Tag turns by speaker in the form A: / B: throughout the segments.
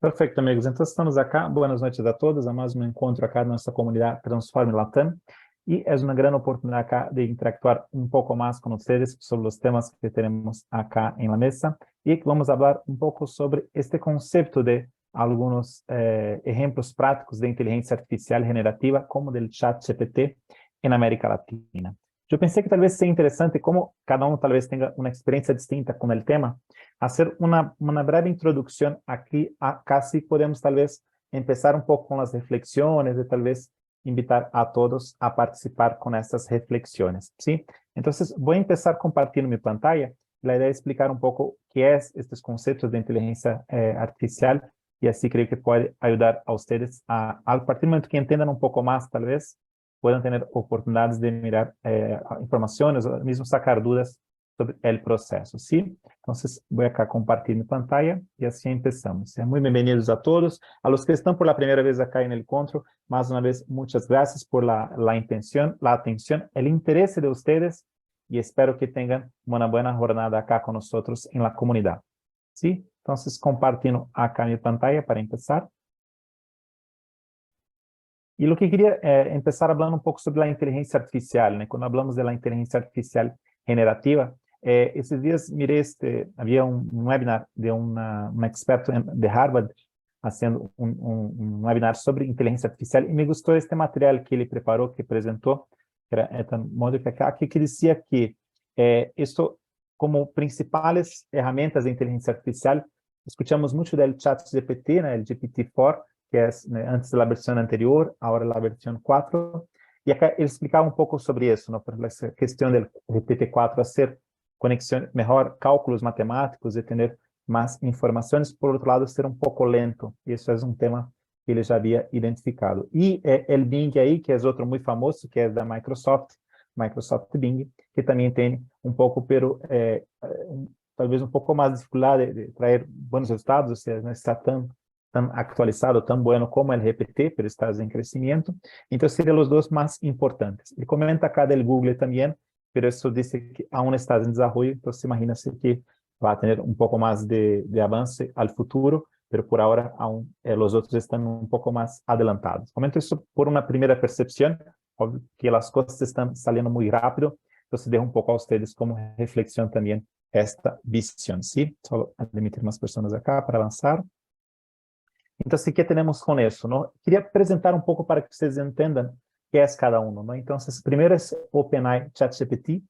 A: Perfecto, amigos. Entonces estamos acá. Buenas noches a todos. A más un encuentro acá en nuestra comunidad Transforme Latam. Y es una gran oportunidad acá de interactuar un poco más con ustedes sobre los temas que tenemos acá en la mesa. Y vamos a hablar un poco sobre este concepto de algunos ejemplos prácticos de inteligencia artificial generativa, como del ChatGPT en América Latina. Yo pensé que tal vez sea interesante, como cada uno tal vez tenga una experiencia distinta con el tema, hacer una breve introducción aquí. Casi podemos tal vez empezar un poco con las reflexiones y tal vez invitar a todos a participar con estas reflexiones, ¿sí? Entonces, voy a empezar compartiendo mi pantalla. La idea es explicar un poco qué es estos conceptos de inteligencia artificial, y así creo que puede ayudar a ustedes a partir del momento que entiendan un poco más, tal vez, puedan tener oportunidades de mirar informaciones o mismo sacar dudas sobre el proceso, ¿sí? Entonces, voy acá a compartir mi pantalla y así empezamos. Sean muy bienvenidos a todos. A los que están por la primera vez acá en el encuentro, más una vez, muchas gracias por la intención, la atención, el interés de ustedes, y espero que tengan una buena jornada acá con nosotros en la comunidad, ¿sí? Entonces, compartiendo acá mi pantalla para empezar. Y lo que quería empezar hablando un poco sobre la inteligencia artificial, ¿no? Cuando hablamos de la inteligencia artificial generativa, estos días miré, había un webinar de una experta de Harvard haciendo un webinar sobre inteligencia artificial, y me gustó este material que ele preparou, que apresentou, que era Mónica acá, que decía que esto, como principales herramientas de inteligencia artificial, escuchamos mucho del ChatGPT, ¿no? El GPT-4, que es antes de la versión anterior, ahora la versión 4. Y acá él explicaba un poco sobre eso, ¿no? Por la cuestión del GPT-4, hacer conexión, mejor cálculos matemáticos y tener más informaciones. Por otro lado, ser un poco lento. Y eso es un tema que él ya había identificado. Y el Bing ahí, que es otro muy famoso, que es de Microsoft, Microsoft Bing, que también tiene un poco, pero tal vez un poco más dificultad de traer buenos resultados, o sea, no está tan actualizado, tan bueno como el GPT, pero está en crecimiento. Entonces, serían los dos más importantes. Y comenta acá del Google también, pero eso dice que aún está en desarrollo, entonces imagínese que va a tener un poco más de avance al futuro, pero por ahora aún los otros están un poco más adelantados. Comento eso por una primera percepción, obvio que las cosas están saliendo muy rápido, entonces dejo un poco a ustedes como reflexión también esta visión, ¿sí? Solo admitir más personas acá para avanzar. Entonces, ¿qué tenemos con eso, no? Quería presentar un poco para que ustedes entiendan qué es cada uno, ¿no? Entonces, primero es OpenAI ChatGPT.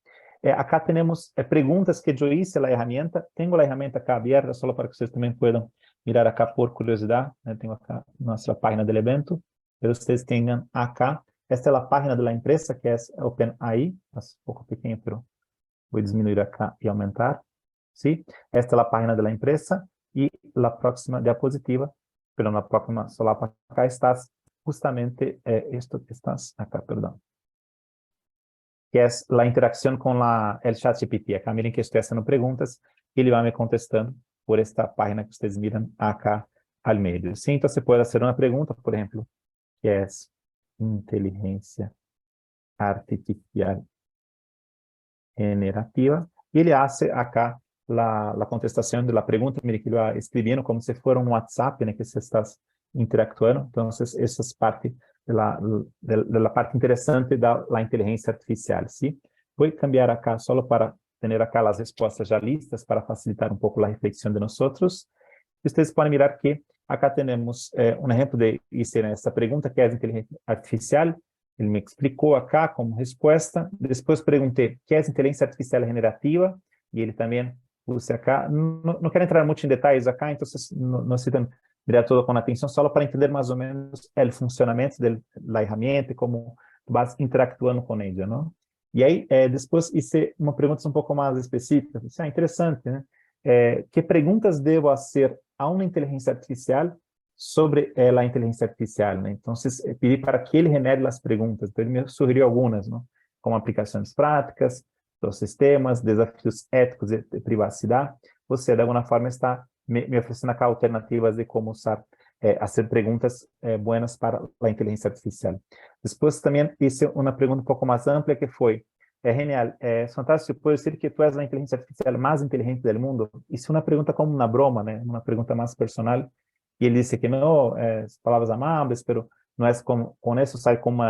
A: Acá tenemos preguntas que yo hice a la herramienta. Tengo la herramienta acá abierta, solo para que ustedes también puedan mirar acá por curiosidad. Tengo acá nuestra página del evento, pero ustedes tengan acá. Esta es la página de la empresa, que es OpenAI. Es un poco pequeño, pero voy a disminuir acá y aumentar, ¿sí? Esta es la página de la empresa, y la próxima diapositiva, pero na próxima solapa acá estás justamente esto que estás acá, perdón, que es la interacción con el ChatGPT. Acá miren que estoy haciendo preguntas y él va me contestando por esta página que ustedes miran acá al medio. Sí, entonces puede hacer una pregunta, por ejemplo, que es inteligencia artificial generativa, y ele hace acá la contestación de la pregunta. Mire que lo va escribiendo como si fuera un WhatsApp, ¿no? Que se estás interactuando. Entonces, esa es parte de la parte interesante de la inteligencia artificial, ¿sí? Voy a cambiar acá solo para tener acá las respuestas ya listas para facilitar un poco la reflexión de nosotros. Ustedes pueden mirar que acá tenemos un ejemplo de hice esta pregunta, que es inteligencia artificial. Ele me explicou acá como resposta. Depois perguntei, que é inteligência artificial generativa? E ele também puse acá. Não quero entrar muito em detalhes acá, então não se mirar todo com atenção, só para entender mais ou menos o funcionamento da ferramenta e como vas interactuando com ela, não? E aí, depois, hice uma pergunta um pouco mais específica. Interessante, né? Que perguntas devo fazer a uma inteligência artificial sobre la inteligencia artificial, ¿no? Entonces, pedí para que él genere las preguntas. Entonces, me sugirió algunas, ¿no? Como aplicaciones prácticas, los sistemas, desafíos éticos de privacidad. O sea, de alguna forma está me ofreciendo acá alternativas de cómo usar, hacer preguntas buenas para la inteligencia artificial. Después también hice una pregunta un poco más amplia, que fue, genial, es fantástico, puedo decir que tú eres la inteligencia artificial más inteligente del mundo. Hice una pregunta como una broma, ¿no? Una pregunta más personal. y él dice que no, palabras amables, pero no es como, con eso sale como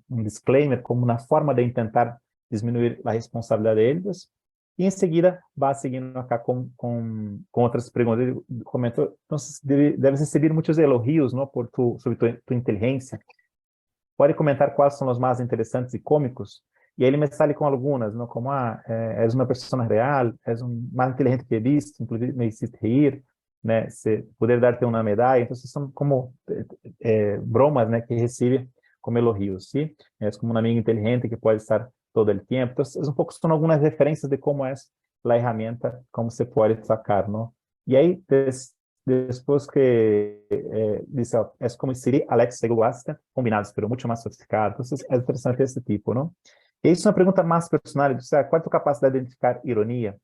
A: un disclaimer, como una forma de intentar disminuir la responsabilidad de ellos. Y enseguida va siguiendo acá con otras preguntas. Ele comentou, entonces debes recibir muchos elogios, ¿no? Sobre tu inteligencia. Pode comentar quais são os mais interessantes e cômicos? E aí ele me sale com algumas, ¿no? Como, és uma pessoa real, és mais inteligente que he visto, inclusive me hiciste rir, né? Se poder dar-te uma medalha. Então, são como bromas, né? Que recebe como elogios, ¿sí? És como um amigo inteligente que pode estar todo o tempo. Então, um pouco são algumas referências de como é a ferramenta, como se pode sacar, ¿no? E aí, depois que dice, es como Siri, Alexa y Google Assistant combinados, pero mucho más sofisticado. Entonces, es interesante esse tipo, ¿no? E isso é uma pergunta mais personal, dice, qual é a tua capacidade de identificar ironia?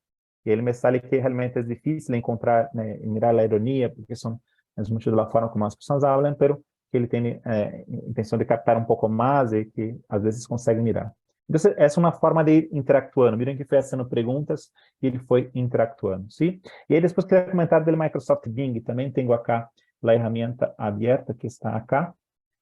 A: E ele me sale que realmente é difícil encontrar, né, mirar a ironia, porque é muito da forma como as pessoas falam, pero que ele tem intenção de captar um pouco mais e que às vezes consegue mirar. Então, essa é uma forma de ir interactuando. Miren que foi fazendo perguntas e ele foi interactuando, ¿sí? E aí depois queria comentar do Microsoft Bing. Também tenho acá a ferramenta aberta que está acá.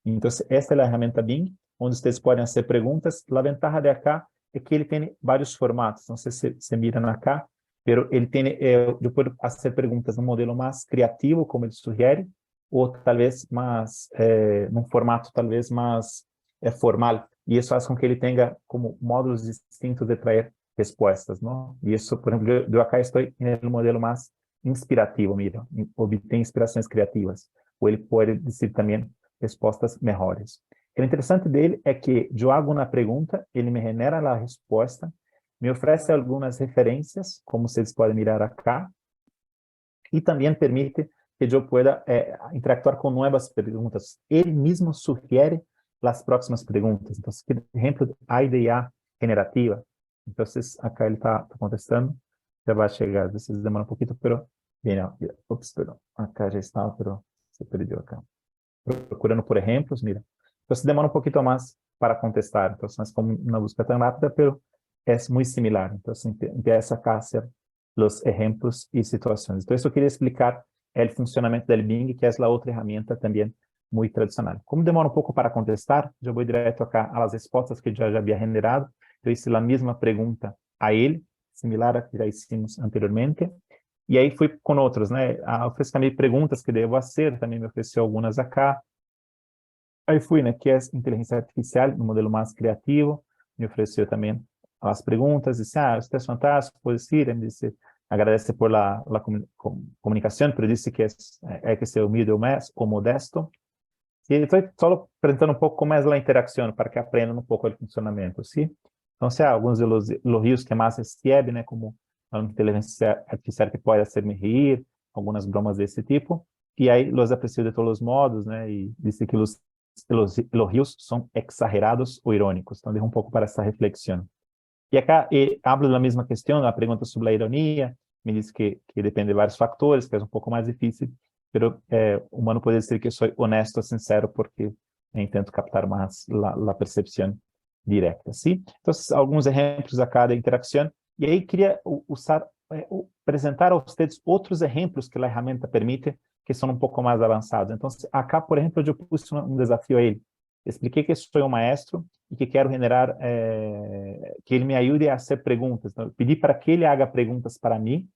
A: Então, esta é a ferramenta Bing, onde vocês podem fazer perguntas. A ventaja de acá é que ele tem vários formatos. Não sei se se miram acá, pero ele tem, eu posso fazer perguntas no modelo mais criativo, como ele sugere, ou talvez mais, num formato talvez mais formal. E isso faz com que ele tenha como módulos distintos de trazer respostas, ¿no? E isso, por exemplo, eu acá estou no modelo mais inspirativo, mira, obtém inspirações criativas. Ou ele pode dizer também respostas melhores. O interessante dele é que eu hago uma pergunta, ele me genera a resposta, me oferece algumas referências, como vocês podem mirar acá, e também permite que eu pueda interactuar com novas perguntas. Ele mesmo sugere as próximas perguntas. Então, por exemplo, a IDA generativa. Então, acá ele está contestando, já vai chegar, às vezes demora um pouquinho, pero, bem, ups, perdão, acá já estava, pero se perdeu acá. Procurando por exemplos, mira. Então, demora um pouquinho mais para contestar. Então, não é como uma busca tão rápida, pero é muito similar. Então, empieza acá a ser os exemplos e situações. Então, isso eu queria explicar o funcionamento do Bing, que é a outra ferramenta também muito tradicional. Como demora um pouco para contestar, eu vou direto acá às respostas que já havia generado. Eu hice a mesma pergunta a ele, similar a que já hicimos anteriormente. E aí fui com outros, né? Ofereci também perguntas que devo fazer, também me ofereceu algumas acá. Aí fui, né? Que é inteligência artificial, no modelo mais criativo. Me ofereceu também as perguntas, disse, você é fantástico, pode ser, me disse, agradece por la comunicação, pero disse que é que ser humilde ou modesto. E estou só apresentando um pouco como é a interação, para que aprendam um pouco o funcionamento, sim? Então, se há alguns elogios que mais recebe, né, como a inteligência artificial que pode fazer-me rir, algumas bromas desse tipo, e aí los aprecio de todos os modos, né, e disse que os elogios são exagerados ou irônicos. Então, deixa um pouco para essa reflexão. E acá, hablo da mesma questão, a pergunta sobre a ironia, me diz que depende de vários fatores, que é um pouco mais difícil, pero humano pode dizer que sou honesto, sincero, porque tento captar mais a percepção direta, sim? Então, alguns exemplos acá de interação, e aí queria apresentar a vocês outros exemplos que a ferramenta permite, que são um pouco mais avançados. Então, acá, por exemplo, eu pus um desafio a ele. Expliquei que sou um maestro e que quero generar, que ele me ajude a fazer perguntas. Então, pedi para que ele haga perguntas para mim,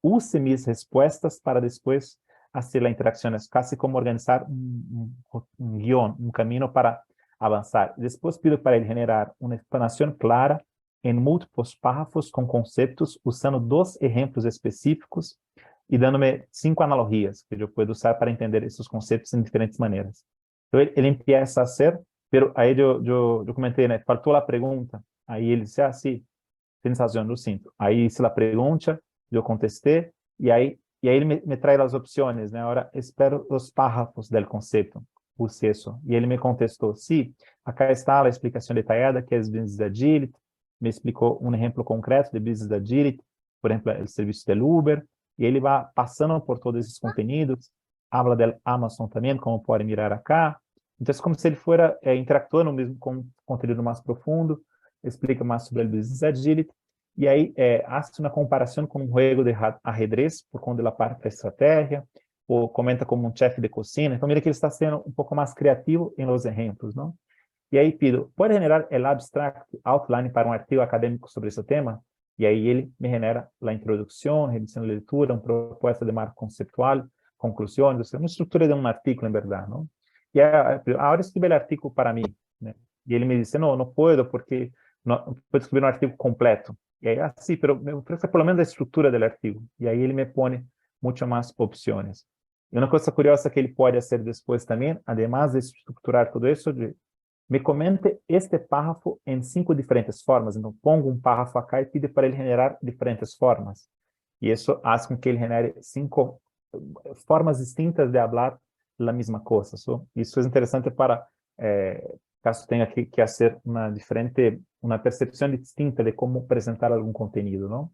A: use minhas respostas para depois fazer a interação. É quase como organizar um guião, um caminho para avançar. Depois pido para ele generar uma explanação clara em múltiplos párrafos com conceitos, usando 2 exemplos específicos e dando-me 5 analogias que eu posso usar para entender esses conceitos em diferentes maneiras. Então, ele empieza a hacer, pero aí eu comentei, né, faltou a pergunta, aí ele disse, sim, tienes razão, eu sinto. Aí hice a pergunta, eu contestei, e aí ele me traz as opções, né, agora espero os párrafos do conceito, puse isso, e ele me contestou, sim, acá está a explicação detalhada, que é Business Agility, me explicou um exemplo concreto de Business Agility, por exemplo, o serviço do Uber, e ele vai passando por todos esses conteúdos, habla da Amazon também, como pode mirar acá. Então, é como se ele fosse interactuando mesmo com conteúdo mais profundo, explica mais sobre o Business Agility, e aí faz uma comparação com um jogo de ajedrez, por conta da parte da estratégia, ou comenta como um chefe de cozinha. Então, mira que ele está sendo um pouco mais criativo em los exemplos, não? E aí pido, pode generar el abstract outline para um artigo acadêmico sobre esse tema? E aí ele me genera a introdução, revisão de leitura, uma proposta de marco conceptual, conclusões, uma estrutura de um artigo, em verdade, não? E agora escreve o artigo para mim, né? E ele me disse, não, não posso, porque não posso escrever um artigo completo. E aí, sim, pero me ofrece pelo menos a estrutura do artigo. E aí ele me põe muitas mais opções. E uma coisa curiosa que ele pode fazer depois também, además de estruturar tudo isso, me comente este párrafo em 5 diferentes formas. Então, pongo um párrafo acá e pide para ele generar diferentes formas. E isso faz com que ele genere 5 formas distintas de falar a mesma coisa. Isso é interessante para, caso tenha que fazer uma percepção distinta de como apresentar algum conteúdo, não?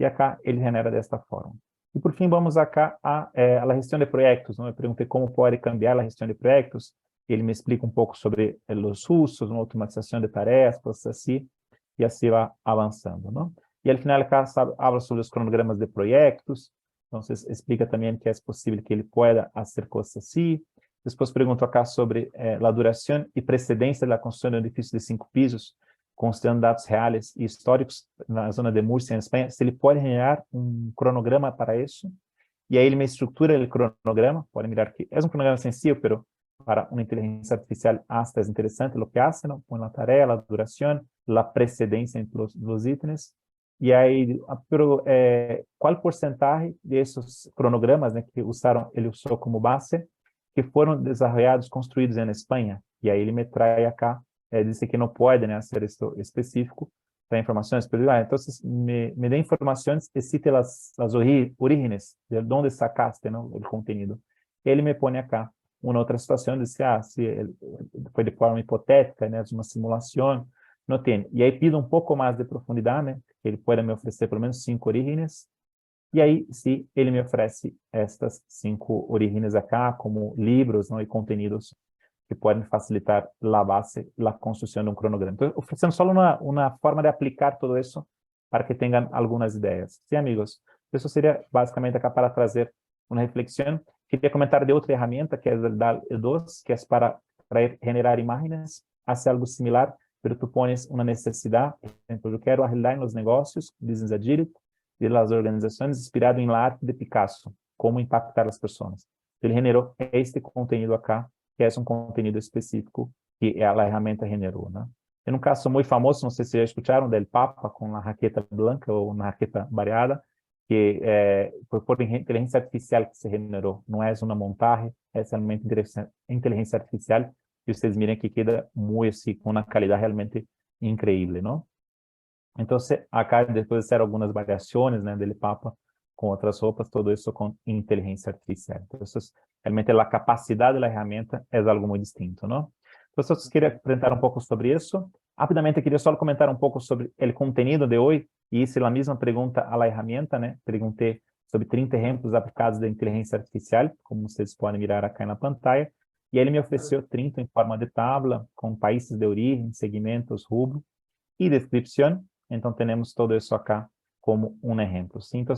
A: E acá ele genera desta forma. E por fim, vamos acá a gestão de projetos, não? Eu perguntei como pode cambiar a gestão de projetos. Ele me explica um pouco sobre os usos, uma automatização de tarefas, coisas assim, e assim vai avançando, não? E ao final, acá fala sobre os cronogramas de projetos, então explica também que é possível que ele pueda fazer coisas assim. Depois pergunto acá sobre a duração e precedência da construção de um edifício de 5 pisos, considerando dados reais e históricos na zona de Múrcia, em Espanha, se ele pode generar um cronograma para isso. E aí ele me estrutura o cronograma, pode mirar que é um cronograma sencillo, pero para uma inteligência artificial hasta é interessante o que hace, ¿no? Põe a tarefa, a duração, a precedência entre os itens. E aí, pero qual porcentagem desses cronogramas, né, que ele usou como base, que foram desenvolvidos, construídos na Espanha? E aí ele me traz acá, disse que não pode, né, ser isso específico, da informações, pero então me dê informações e cite as origens, de onde sacaste, não, o conteúdo. Ele me põe acá uma outra situação, disse, se foi de forma hipotética, né, de uma simulação, não tem. E aí pido um pouco mais de profundidade, né, que ele pode me oferecer pelo menos 5 origens, e aí, se ele me oferece estas 5 origens acá, como livros, não, e conteúdos que podem facilitar a base, a construção de um cronograma. Então, oferecendo só uma forma de aplicar tudo isso para que tenham algumas ideias. Sim, amigos? Isso seria basicamente acá para trazer uma reflexão. Queria comentar de outra ferramenta, que é o DAL-E2, que é para generar imagens. Hace algo similar, pero tu pones uma necessidade. Por exemplo, eu quero arreglar nos negócios, business agility, de las organizações, inspirado em la arte de Picasso, como impactar as pessoas. Ele generou este conteúdo acá, que é um conteúdo específico que a ferramenta generou, né? Tem um caso muito famoso, não sei se já escutaram, del Papa com a raqueta branca ou uma raqueta variada, que foi por inteligência artificial que se generou. Não é uma montagem, é realmente inteligência artificial. E vocês miram que queda muito assim, com uma qualidade realmente incrível, não? Então, acá depois de ser algumas variações, né, del Papa com outras roupas, tudo isso com inteligência artificial. Então, realmente a capacidade da ferramenta é algo muito distinto, não? Então, eu queria apresentar um pouco sobre isso. Rapidamente, queria só comentar um pouco sobre o conteúdo de hoje, e hice a mesma pergunta à ferramenta, né? Perguntei sobre 30 exemplos aplicados da inteligência artificial, como vocês podem mirar aqui na pantalla, e ele me ofereceu 30 em forma de tabla, com países de origem, segmentos, rubro e descrição. Então, temos todo isso acá como um exemplo. Sim? Então,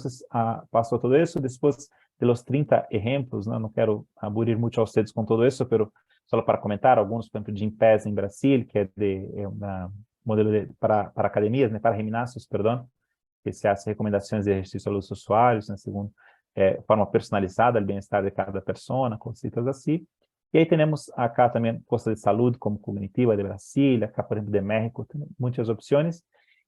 A: passou todo isso. Depois de los 30 exemplos, não quero aburrir muito a vocês com tudo isso, mas só para comentar, alguns, por exemplo, de Gympass em Brasil, que é um modelo para academias, né, para ginásios, perdão, que se faz recomendações de exercício aos usuários, né, segundo forma personalizada, o bem-estar de cada pessoa, coisitas assim. E aí temos acá também coisas de saúde, como cognitiva de Brasília, acá, por exemplo, de México, tem muitas opções.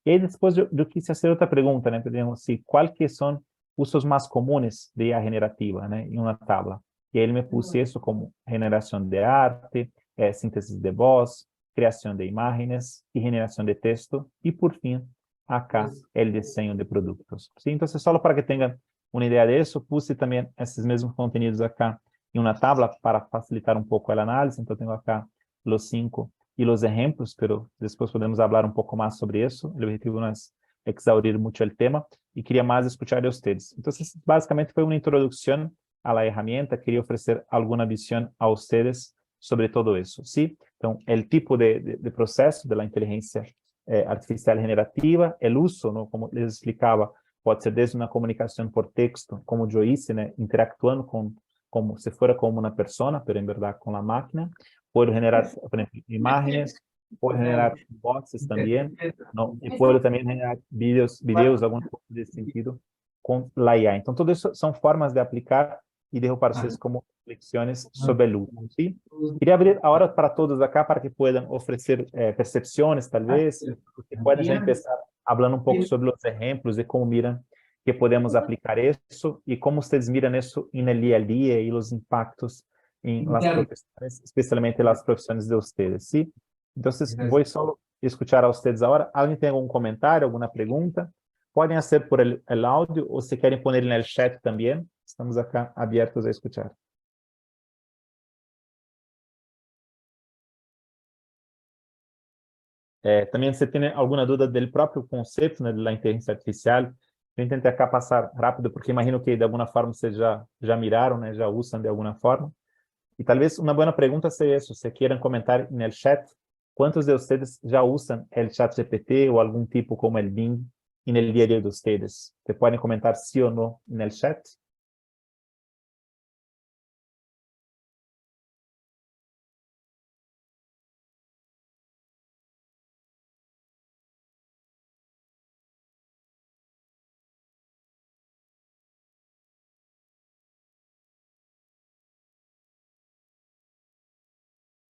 A: E aí depois eu quis fazer outra pergunta, né, assim, quais que são usos mais comuns de IA generativa, né, em uma tabla. E aí ele me pôs isso como generação de arte, síntese de voz, criação de imagens e generação de texto. E, por fim, acá, o desenho de produtos. Sim, então, só para que tenham uma ideia disso, puse também esses mesmos conteúdos acá em uma tabla para facilitar um pouco a análise. Então, tenho acá os 5 e os exemplos, pero depois podemos falar um pouco mais sobre isso. O objetivo não é exaurir muito o tema e queria mais escutar de vocês. Então, basicamente foi uma introdução à ferramenta. Queria oferecer alguma visão a vocês sobre todo isso, sim? Então, o tipo de processo da inteligência artificial generativa, o uso, não, como les explicava, pode ser desde uma comunicação por texto, como eu disse, né, interactuando com como se fuera como una persona, pero en verdad con la máquina. Puedo generar, por ejemplo, imágenes, puedo generar boxes también, ¿no? Y puedo también generar videos algún tipo de sentido com la IA. Então, tudo isso são formas de aplicar e dejo para vocês como reflexões sobre o uso, ¿sí? Queria abrir agora para todos acá para que puedan oferecer percepções, talvez, que puedan já começar falando um pouco sobre os exemplos e como miram que podemos aplicar isso e como vocês miram isso no dia a dia e os impactos em las profissões, especialmente las profissões de vocês, ¿sí? Então, vou só escutar a vocês agora. Alguém tem algum comentário, alguma pergunta? Podem ser por el áudio ou se querem pôr no chat também. Estamos acá abertos a escuchar. Também se tem alguma dúvida do próprio conceito, né, da inteligência artificial, eu tentei acá passar rápido, porque imagino que de alguma forma vocês já miraram, né, já usam de alguma forma. E talvez uma boa pergunta seja isso, se queiram comentar no chat, quantos de vocês já usam o chat GPT ou algum tipo como o Bing no dia a dia de vocês? Você podem comentar sim ou não no chat?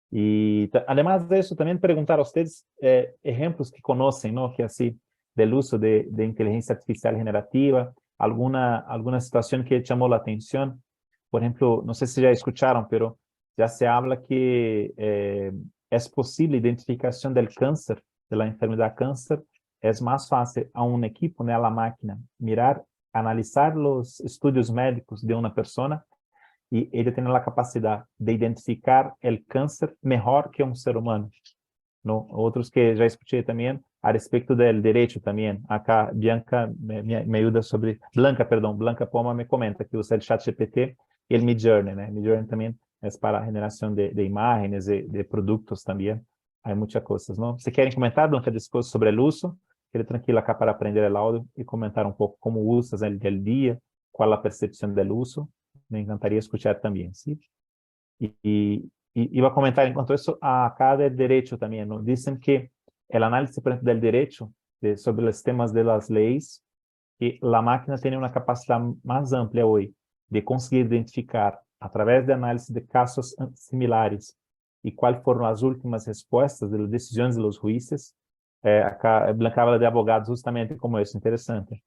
A: Y además de eso, también preguntar a ustedes ejemplos que conocen, ¿no? Que así, del uso de inteligencia artificial generativa, alguna situación que llamó la atención. Por ejemplo, no sé si ya escucharon, pero ya se habla que es posible identificación del cáncer, de la enfermedad cáncer, es más fácil a un equipo, ¿no? A la máquina, mirar, analizar los estudios médicos de una persona e ele tem a capacidade de identificar o câncer melhor que um ser humano. No, outros que já escutei também a respeito do direito também. Acá Bianca me ajuda sobre Blanca Poma me comenta que usa o ChatGPT e o Midjourney, né? Midjourney também é para a generação de imagens e de produtos também. Há muitas coisas, não? Se querem comentar, Blanca, coisas sobre o uso, quero tranquila acá para aprender o áudio e comentar um pouco como usas el dia, qual a percepção do uso. Me encantaría escuchar también, ¿sí? Y iba a comentar, en cuanto a eso, acá del derecho también, ¿no? Dicen que el análisis, por ejemplo, del derecho, sobre los temas de las leyes, que la máquina tiene una capacidad más amplia hoy de conseguir identificar, a través de análisis de casos similares, y cuáles fueron las últimas respuestas de las decisiones de los jueces. Acá Blanca habla de abogados justamente como eso, interesante.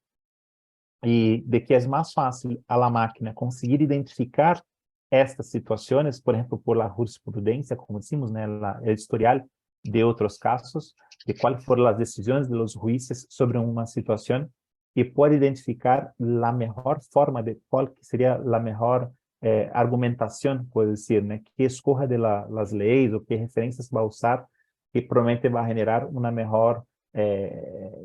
A: E de que é mais fácil a la máquina conseguir identificar estas situações, por exemplo, por la jurisprudência, como decimos, né, o historial de outros casos, de quais foram as decisões de los juízes sobre uma situação, e pode identificar a melhor forma de qual que seria a melhor argumentação, pode dizer, né, que escorra de las leis ou que referências vai usar, que provavelmente vai generar uma melhor,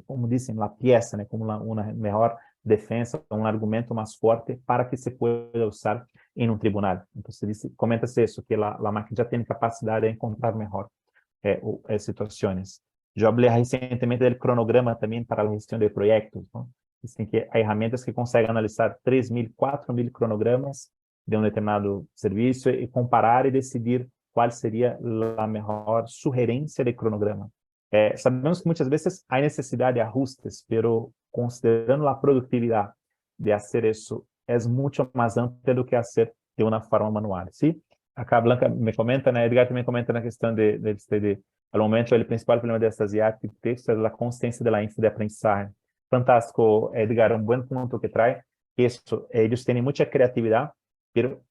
A: como dizem, a peça, né, como uma melhor defensa, um argumento mais forte para que se pueda usar em um tribunal. Então, comenta-se isso, que a máquina já tem capacidade de encontrar melhor situações. Eu falei recentemente do cronograma também para a gestão de projetos, não? Dizem que há ferramentas que conseguem analisar 3.000, 4.000 cronogramas de um determinado serviço e comparar e decidir qual seria a melhor sugerência de cronograma. Sabemos que muitas vezes há necessidade de ajustes, pero considerando a produtividade de fazer isso, é muito mais ampla do que fazer de uma forma manual, ¿sí? Acá Blanca me comenta, né? Edgar também comenta na questão ao momento, o principal problema dessas IA de texto é a consistência da índice de aprendizagem. Fantástico, Edgar, um bom ponto que traz. Isso, eles têm muita criatividade, pero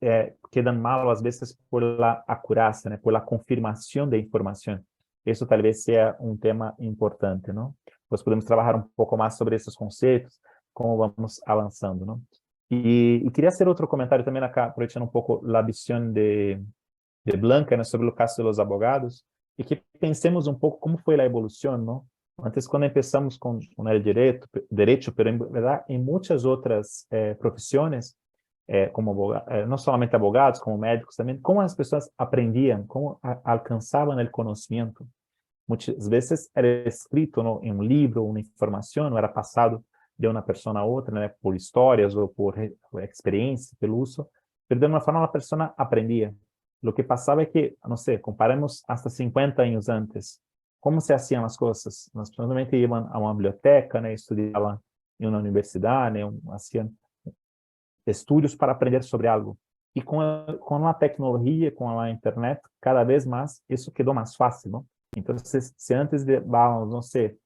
A: quedam mal às vezes por la acurácia, né? Por la confirmação de informação. Isso talvez seja um tema importante, não? Nós podemos trabalhar um pouco mais sobre esses conceitos, como vamos avançando, não? E queria fazer outro comentário também, acá, aproveitando um pouco a visão de Blanca, né, sobre o caso dos advogados, e que pensemos um pouco como foi a evolução, não? Antes, quando começamos com o direito, pero em verdade, em muitas outras profissões, como não somente abogados, como médicos também, como as pessoas aprendiam, como alcançavam o conhecimento. Muitas vezes era escrito em um livro, uma informação, era passado de uma pessoa a outra, né, por histórias ou por experiência, pelo uso, pero de una forma la persona aprendía. Lo que pasaba es que, no sé, comparemos hasta 50 años antes, ¿cómo se hacían las cosas? Las personas normalmente iban a una biblioteca, né, estudiaban en una universidad, né, hacían estudios para aprender sobre algo. Y con la tecnología, con la internet, cada vez más eso quedó más fácil, ¿no? Entonces, si antes vamos, no sé,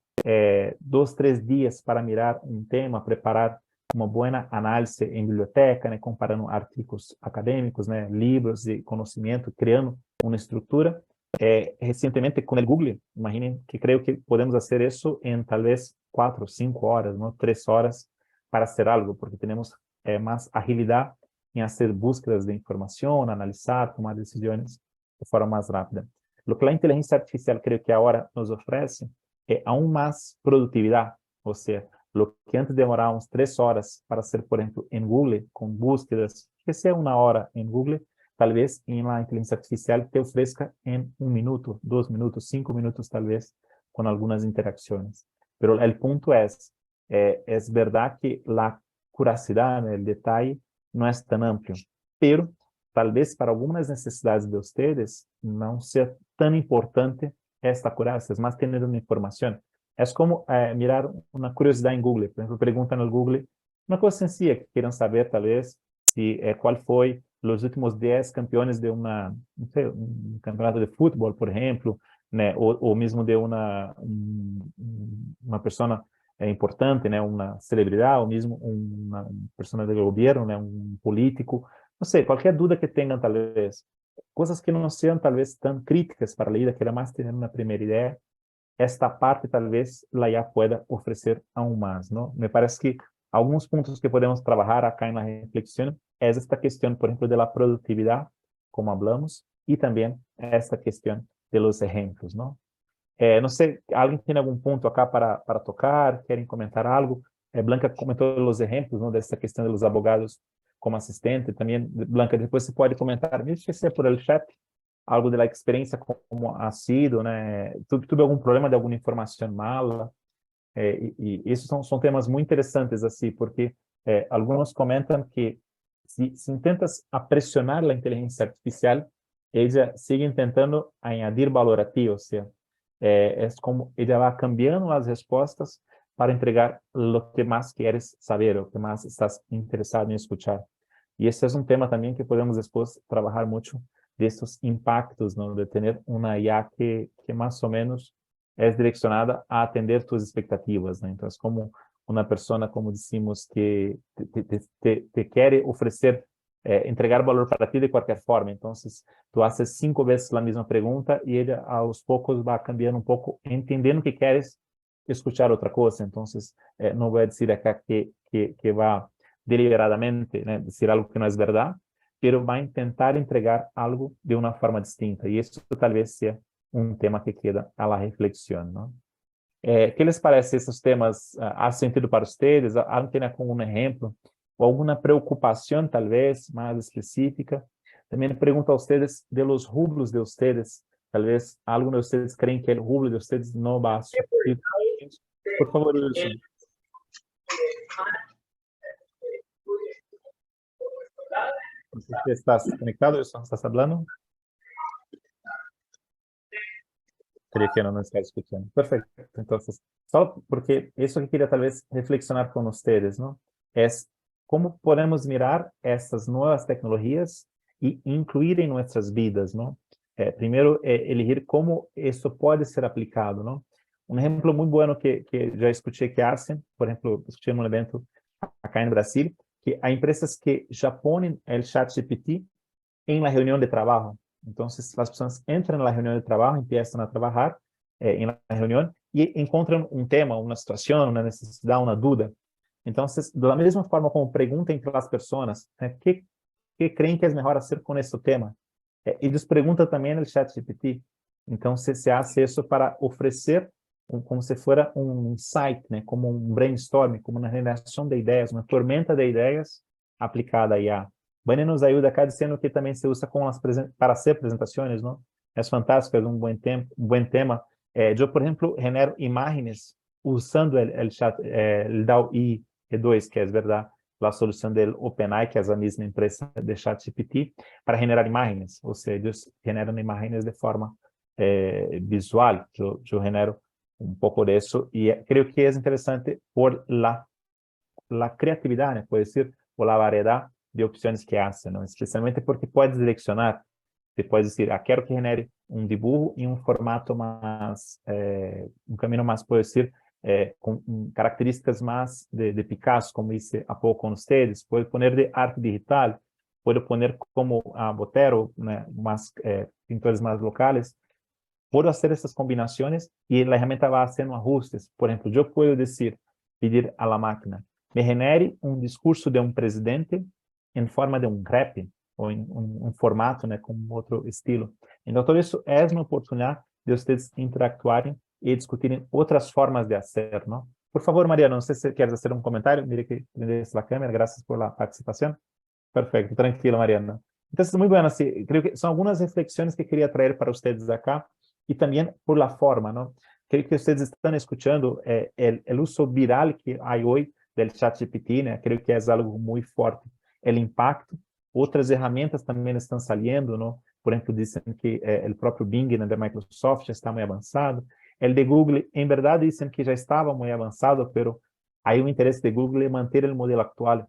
A: 2, 3 días para mirar un tema, preparar uma boa análise em biblioteca, né, comparando artigos acadêmicos, né, livros de conhecimento, criando uma estrutura. Recentemente, com o Google, imaginem que creio que podemos fazer isso em talvez 4, 5 horas, não 3 horas, para fazer algo, porque temos mais agilidade em fazer búsquedas de informação, analisar, tomar decisões de forma mais rápida. O que a inteligência artificial creio que agora nos oferece é aún mais produtividade, ou seja, lo que antes demoraba unas 3 horas para hacer, por ejemplo, en Google, con búsquedas, que sea 1 hora en Google, tal vez en la inteligencia artificial te ofrezca en 1 minuto, 2 minutos, 5 minutos tal vez, con algunas interacciones. Pero el punto es verdad que la curiosidad, el detalle, no es tan amplio, pero tal vez para algunas necesidades de ustedes no sea tan importante esta curiosidad, es más tener una información. É como mirar uma curiosidade em Google. Por exemplo, pergunta no Google uma coisa sencilla que queiram saber, talvez, se qual foi os últimos 10 campeões de não sei, um campeonato de futebol, por exemplo, né? Ou mesmo de uma pessoa importante, né? Uma celebridade, ou mesmo uma pessoa do governo, né? Um político. Não sei, qualquer dúvida que tenham, talvez. Coisas que não sejam, talvez, tão críticas para a lida, que era mais ter uma primeira ideia. Esta parte tal vez la IA pueda ofrecer aún más, ¿no? Me parece que algunos puntos que podemos trabajar acá en la reflexión es esta cuestión, por ejemplo, de la productividad, como hablamos, y también esta cuestión de los ejemplos, ¿no? No sé, ¿alguien tiene algún punto acá para tocar? ¿Quieren comentar algo? Blanca comentó los ejemplos, ¿no? De esta cuestión de los abogados como asistente. También, Blanca, después se puede comentar, mesmo que sea por el chat, algo da experiência como ha sido, né? Tuve algum problema de alguma informação mala? E esses são temas muito interessantes, assim, porque alguns comentam que se intentas pressionar a inteligência artificial, ela sigue tentando añadir valor a ti, ou seja, é como ela vai cambiando as respostas para entregar o que mais queres saber, o que mais estás interessado em escuchar. E esse é um tema também que podemos depois trabalhar muito, de estos impactos, ¿no? De tener una IA que más o menos es direccionada a atender tus expectativas, ¿no? Entonces, como una persona, como decimos, que te quiere ofrecer, entregar valor para ti de cualquier forma. Entonces, tú haces 5 veces la misma pregunta y ella a los pocos va cambiando un poco, entendiendo que quieres escuchar otra cosa. Entonces, no voy a decir acá que va deliberadamente, ¿no? Decir algo que no es verdad, pero vai tentar entregar algo de uma forma distinta. E isso talvez seja um tema que queda a la reflexión, ¿no? ¿Qué les parece esses temas? ¿Ha sentido para ustedes? ¿Alguien tiene algún ejemplo? ¿O alguna preocupación tal vez más específica? También pregunto a ustedes de los rubros de ustedes. Tal vez algunos de ustedes creen que el rubro de ustedes no va a surtir. Por favor, Wilson. ¿Estás conectado? ¿Estás hablando? Creio que não está escutando. Perfeito. Então, só porque isso que queria talvez reflexionar com vocês, não? É como podemos mirar essas novas tecnologias e incluir em nossas vidas, não? Primeiro, elegir como isso pode ser aplicado, não? Um exemplo muito bom que já escutei que hacen, por exemplo, escutei num evento acá em Brasil, que há empresas que já põem o ChatGPT em la reunião de trabalho. Entonces, las personas entran en la reunión de trabajo, empiezan a trabajar en la reunión y encuentran un tema, una situación, una necesidad, una duda. Entonces, de la misma forma como preguntan entre las personas, ¿qué creen que es mejor hacer con este tema? Ellos preguntan también en el ChatGPT. Entonces, se hace eso para ofrecer como se fuera un insight, ¿no? Como un brainstorming, como una generación de ideas, una tormenta de ideas aplicada a IA. Vânia nos ajuda acá dizendo que também se usa para hacer apresentações, não? É fantástico, é um bom tema. Eu, por exemplo, genero imagens usando o chat, o DALL-E 2, que é verdade. la solución del OpenAI, que es la misma empresa de ChatGPT, para generar imágenes. O sea, ellos generan imágenes de forma visual. Yo genero un poco de eso y creo que es interesante por la creatividad, ¿no? Puede decir, por la variedad de opciones que hace, ¿no? Especialmente porque puedes direccionar. Te puedes decir, quiero que genere un dibujo y un formato más, un camino más, puedo decir, con características más de Picasso, como hice a poco con ustedes. Puedo poner de arte digital, puedo poner como a Botero, ¿no? Más pintores más locales. Puedo hacer estas combinaciones y la herramienta va haciendo ajustes. Por ejemplo, yo puedo decir, pedir a la máquina, me genere un discurso de un presidente en forma de un rap o en un formato, ¿no? Con otro estilo. Entonces, todo eso es una oportunidad de ustedes interactuarem y discutirem otras formas de hacer, ¿no? Por favor, Mariana, no sé si quieres hacer un comentario. Mire que prendes la cámara. Gracias por la participación. Perfecto, tranquilo, Mariana. Entonces, muy bueno, sí, creo que son algunas reflexiones que quería traer para ustedes acá y también por la forma, ¿no? Creo que ustedes están escuchando el uso viral que hay hoy del ChatGPT, ¿no? Creo que es algo muy fuerte. El impacto, otras herramientas también están saliendo, ¿no? Por ejemplo, dicen que el propio Bing, ¿no? De Microsoft ya está muy avanzado. El de Google, en verdad, dicen que ya estaba muy avanzado, pero hay un interés de Google en mantener el modelo actual,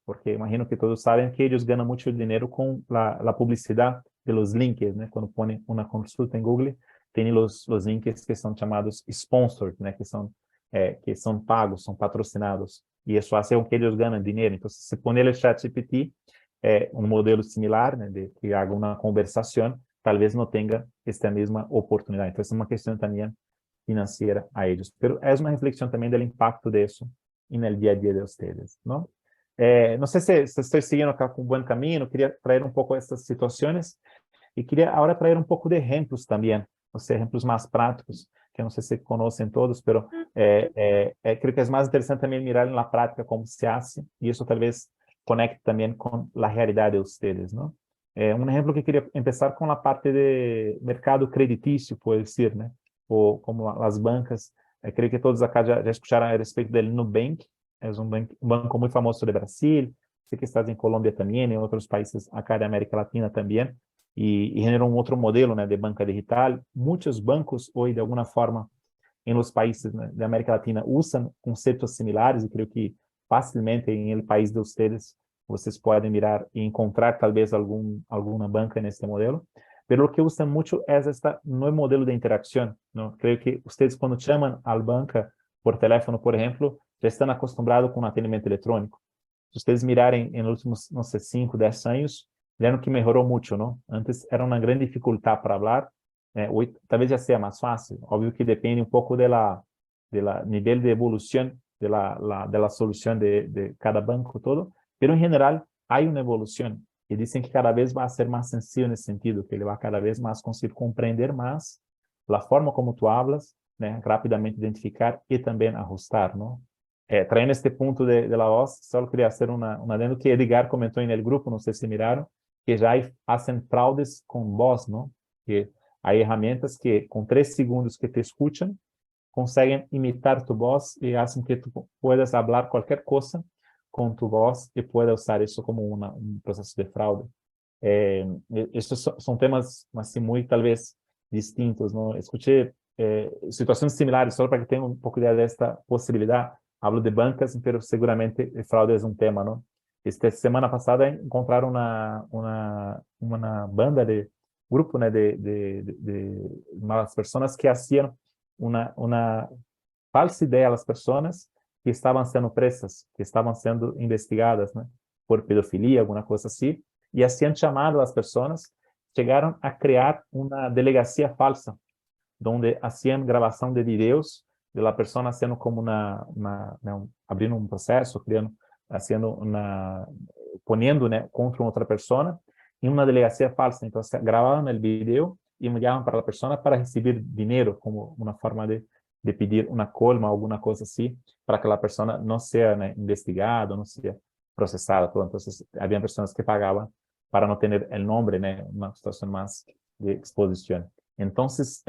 A: porque imagino que todos saben que ellos ganan mucho dinero con la publicidad de los links, ¿no? Cuando ponen una consulta en Google, tienen los links que son llamados sponsored, ¿no? Que son pagos, son patrocinados, y eso hace con que ellos ganen dinero. Entonces, se pone el ChatGPT, un modelo similar, ¿no? De que haga una conversación, tal vez no tenga esta misma oportunidad. Entonces, es una cuestión también financiera a ellos. Pero es una reflexión también del impacto de eso en el día a día de ustedes, ¿no? No sé si estoy siguiendo acá con un buen camino. Quería traer un poco estas situaciones y quería ahora traer un poco de ejemplos también, o sea, ejemplos más prácticos, que no sé si conocen todos, pero creo que es más interesante también mirar en la práctica cómo se hace y eso tal vez conecte también con la realidad de ustedes, ¿no? Un ejemplo que quería empezar con la parte de mercado crediticio, puedo decir, ¿no? O como las bancas. Creo que todos acá já escucharam a respeito del Nubank. É um banco muito famoso de Brasil. Sei que estás em Colômbia também, em outros países acá da América Latina também. E generou um outro modelo, né, de banca digital. Muitos bancos hoje, de alguma forma, em los países, né, da América Latina, usam conceitos similares e creio que facilmente em el país de ustedes vocês podem mirar e encontrar talvez alguma banca nesse modelo. Pero lo que usan mucho es este nuevo modelo de interacción, ¿no? Creo que ustedes cuando llaman al banca por teléfono, por ejemplo, já estão acostumados com o atendimento eletrônico. Se vocês mirarem em últimos, não sei, 5, 10 anos, verão que melhorou muito, não? Antes era uma grande dificuldade para falar, né? Hoje talvez já seja mais fácil. Óbvio que depende um pouco do nível de evolução da solução de cada banco todo, pero em geral há uma evolução. E dizem que cada vez vai ser mais sencillo nesse sentido, que ele vai cada vez mais conseguir compreender mais a forma como tu hablas, né? Rapidamente identificar e também ajustar, não? Trayendo este ponto de la voz, só queria hacer una adendo que Edgar comentou en el grupo, no sé si miraron, que já hacen fraudes con voz, ¿no? Que hay herramientas que con 3 segundos que te escuchan, conseguem imitar tu voz e hacen que tu puedas hablar cualquier cosa con tu voz y puedas usar eso como un proceso de fraude. Estos son temas así muy tal vez distintos, ¿no? Escuché situaciones similares, solo para que tengan un poco de idea de esta posibilidad. Hablo de bancas, pero seguramente el fraude es un tema, ¿no? Esta semana pasada encontraron una banda de grupo, ¿no? de malas personas que hacían una falsa idea a las personas que estaban siendo presas, que estaban siendo investigadas, ¿no? Por pedofilia, alguna cosa así, y hacían llamado a las personas, llegaron a crear una delegacia falsa, donde hacían grabación de videos de la persona haciendo como abriendo un proceso, poniendo, ¿no? Contra otra persona en una delegacia falsa. Entonces grababan el video y enviaban para la persona para recibir dinero, como una forma de pedir una colma o alguna cosa así, para que la persona no sea, ¿no? investigada, no sea procesada. Todo. Entonces había personas que pagaban para no tener el nombre, ¿no? Una situación más de exposición. Entonces,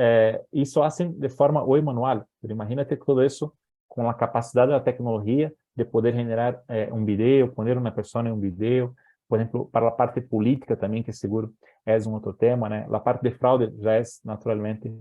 A: isso hacen de forma hoy manual, pero imagínate todo eso con la capacidad de la tecnología de poder generar un video, poner una persona en un video, por ejemplo, para la parte política también, que seguro es un otro tema, ¿no? La parte de fraude ya es naturalmente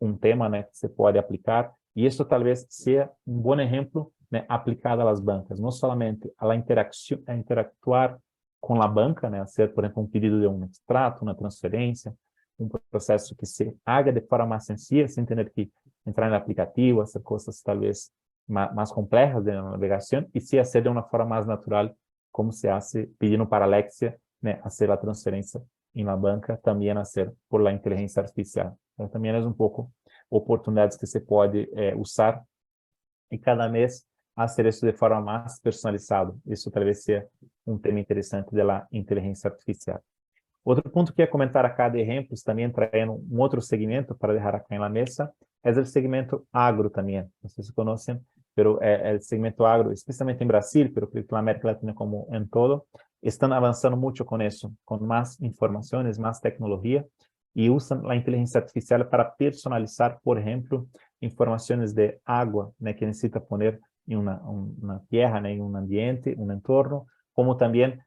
A: un tema, ¿no?, que se puede aplicar, y esto tal vez sea un buen ejemplo, ¿no?, aplicado a las bancas, no solamente a la interacción, a interactuar con la banca, ¿no?, hacer, por ejemplo, un pedido de un extrato, una transferencia, un proceso que se haga de forma más sencilla, sin tener que entrar en el aplicativo, hacer cosas tal vez más complejas de la navegación, y sí hacer de una forma más natural, como se hace pidiendo para Alexia, ¿no?, hacer la transferencia en la banca, también hacer por la inteligencia artificial. Então, también es un poco oportunidades que se puede usar, y cada mes hacer eso de forma más personalizada. Eso tal vez sea un tema interesante de la inteligencia artificial. Outro ponto que ia comentar acá de exemplos, também traindo um outro segmento para deixar acá na mesa, é o segmento agro também. Não sei se conhecem, mas é o segmento agro, especialmente em Brasil, mas na América Latina como em todo, estão avançando muito com isso, com mais informações, mais tecnologia, e usam a inteligência artificial para personalizar, por exemplo, informações de água, né, que necessita poner em uma terra, né, em um ambiente, um entorno, como também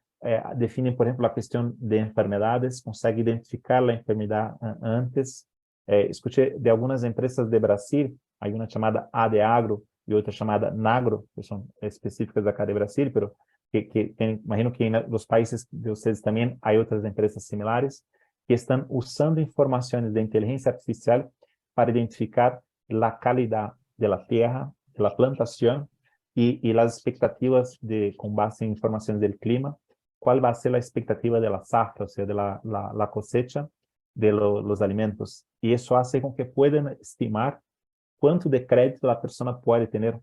A: definen, por ejemplo, la cuestión de enfermedades, consigue identificar la enfermedad antes. Escuché de algunas empresas de Brasil, hay una llamada A de Agro y otra llamada Nagro, que son específicas de acá de Brasil, pero imagino que en los países de ustedes también hay otras empresas similares, que están usando informaciones de inteligencia artificial para identificar la calidad de la tierra, de la plantación y las expectativas con base en informaciones del clima, cuál va a ser la expectativa de la zafra, o sea, de la cosecha de los alimentos. Y eso hace con que puedan estimar cuánto de crédito la persona puede tener.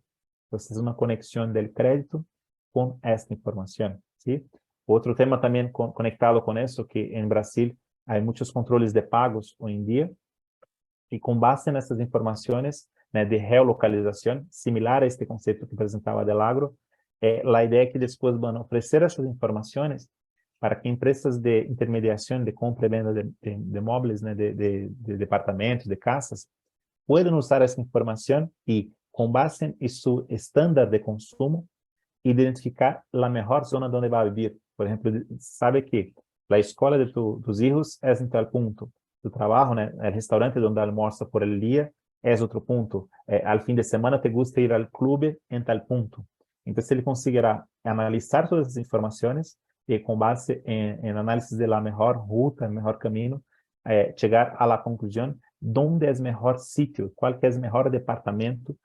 A: Entonces, es una conexión del crédito con esta información, ¿sí? Otro tema también conectado con eso, que en Brasil hay muchos controles de pagos hoy en día, y con base en estas informaciones, né, de geolocalización, similar a este concepto que presentaba del agro, la idea es que después van a ofrecer esas informaciones para que empresas de intermediación de compra y venta de móviles, né, de departamentos, de casas, puedan usar esa información y con base en su estándar de consumo, identificar la mejor zona donde va a vivir. Por ejemplo, sabe que la escuela de tus hijos es en tal punto, tu trabajo, né, el restaurante donde almuerza por el día es otro punto, al fin de semana te gusta ir al club en tal punto. Entonces, ele conseguirá analizar todas essas informações e, com base em análisis de la mejor ruta, el mejor camino, chegar a la conclusão onde é o melhor sítio, qual que é o melhor departamento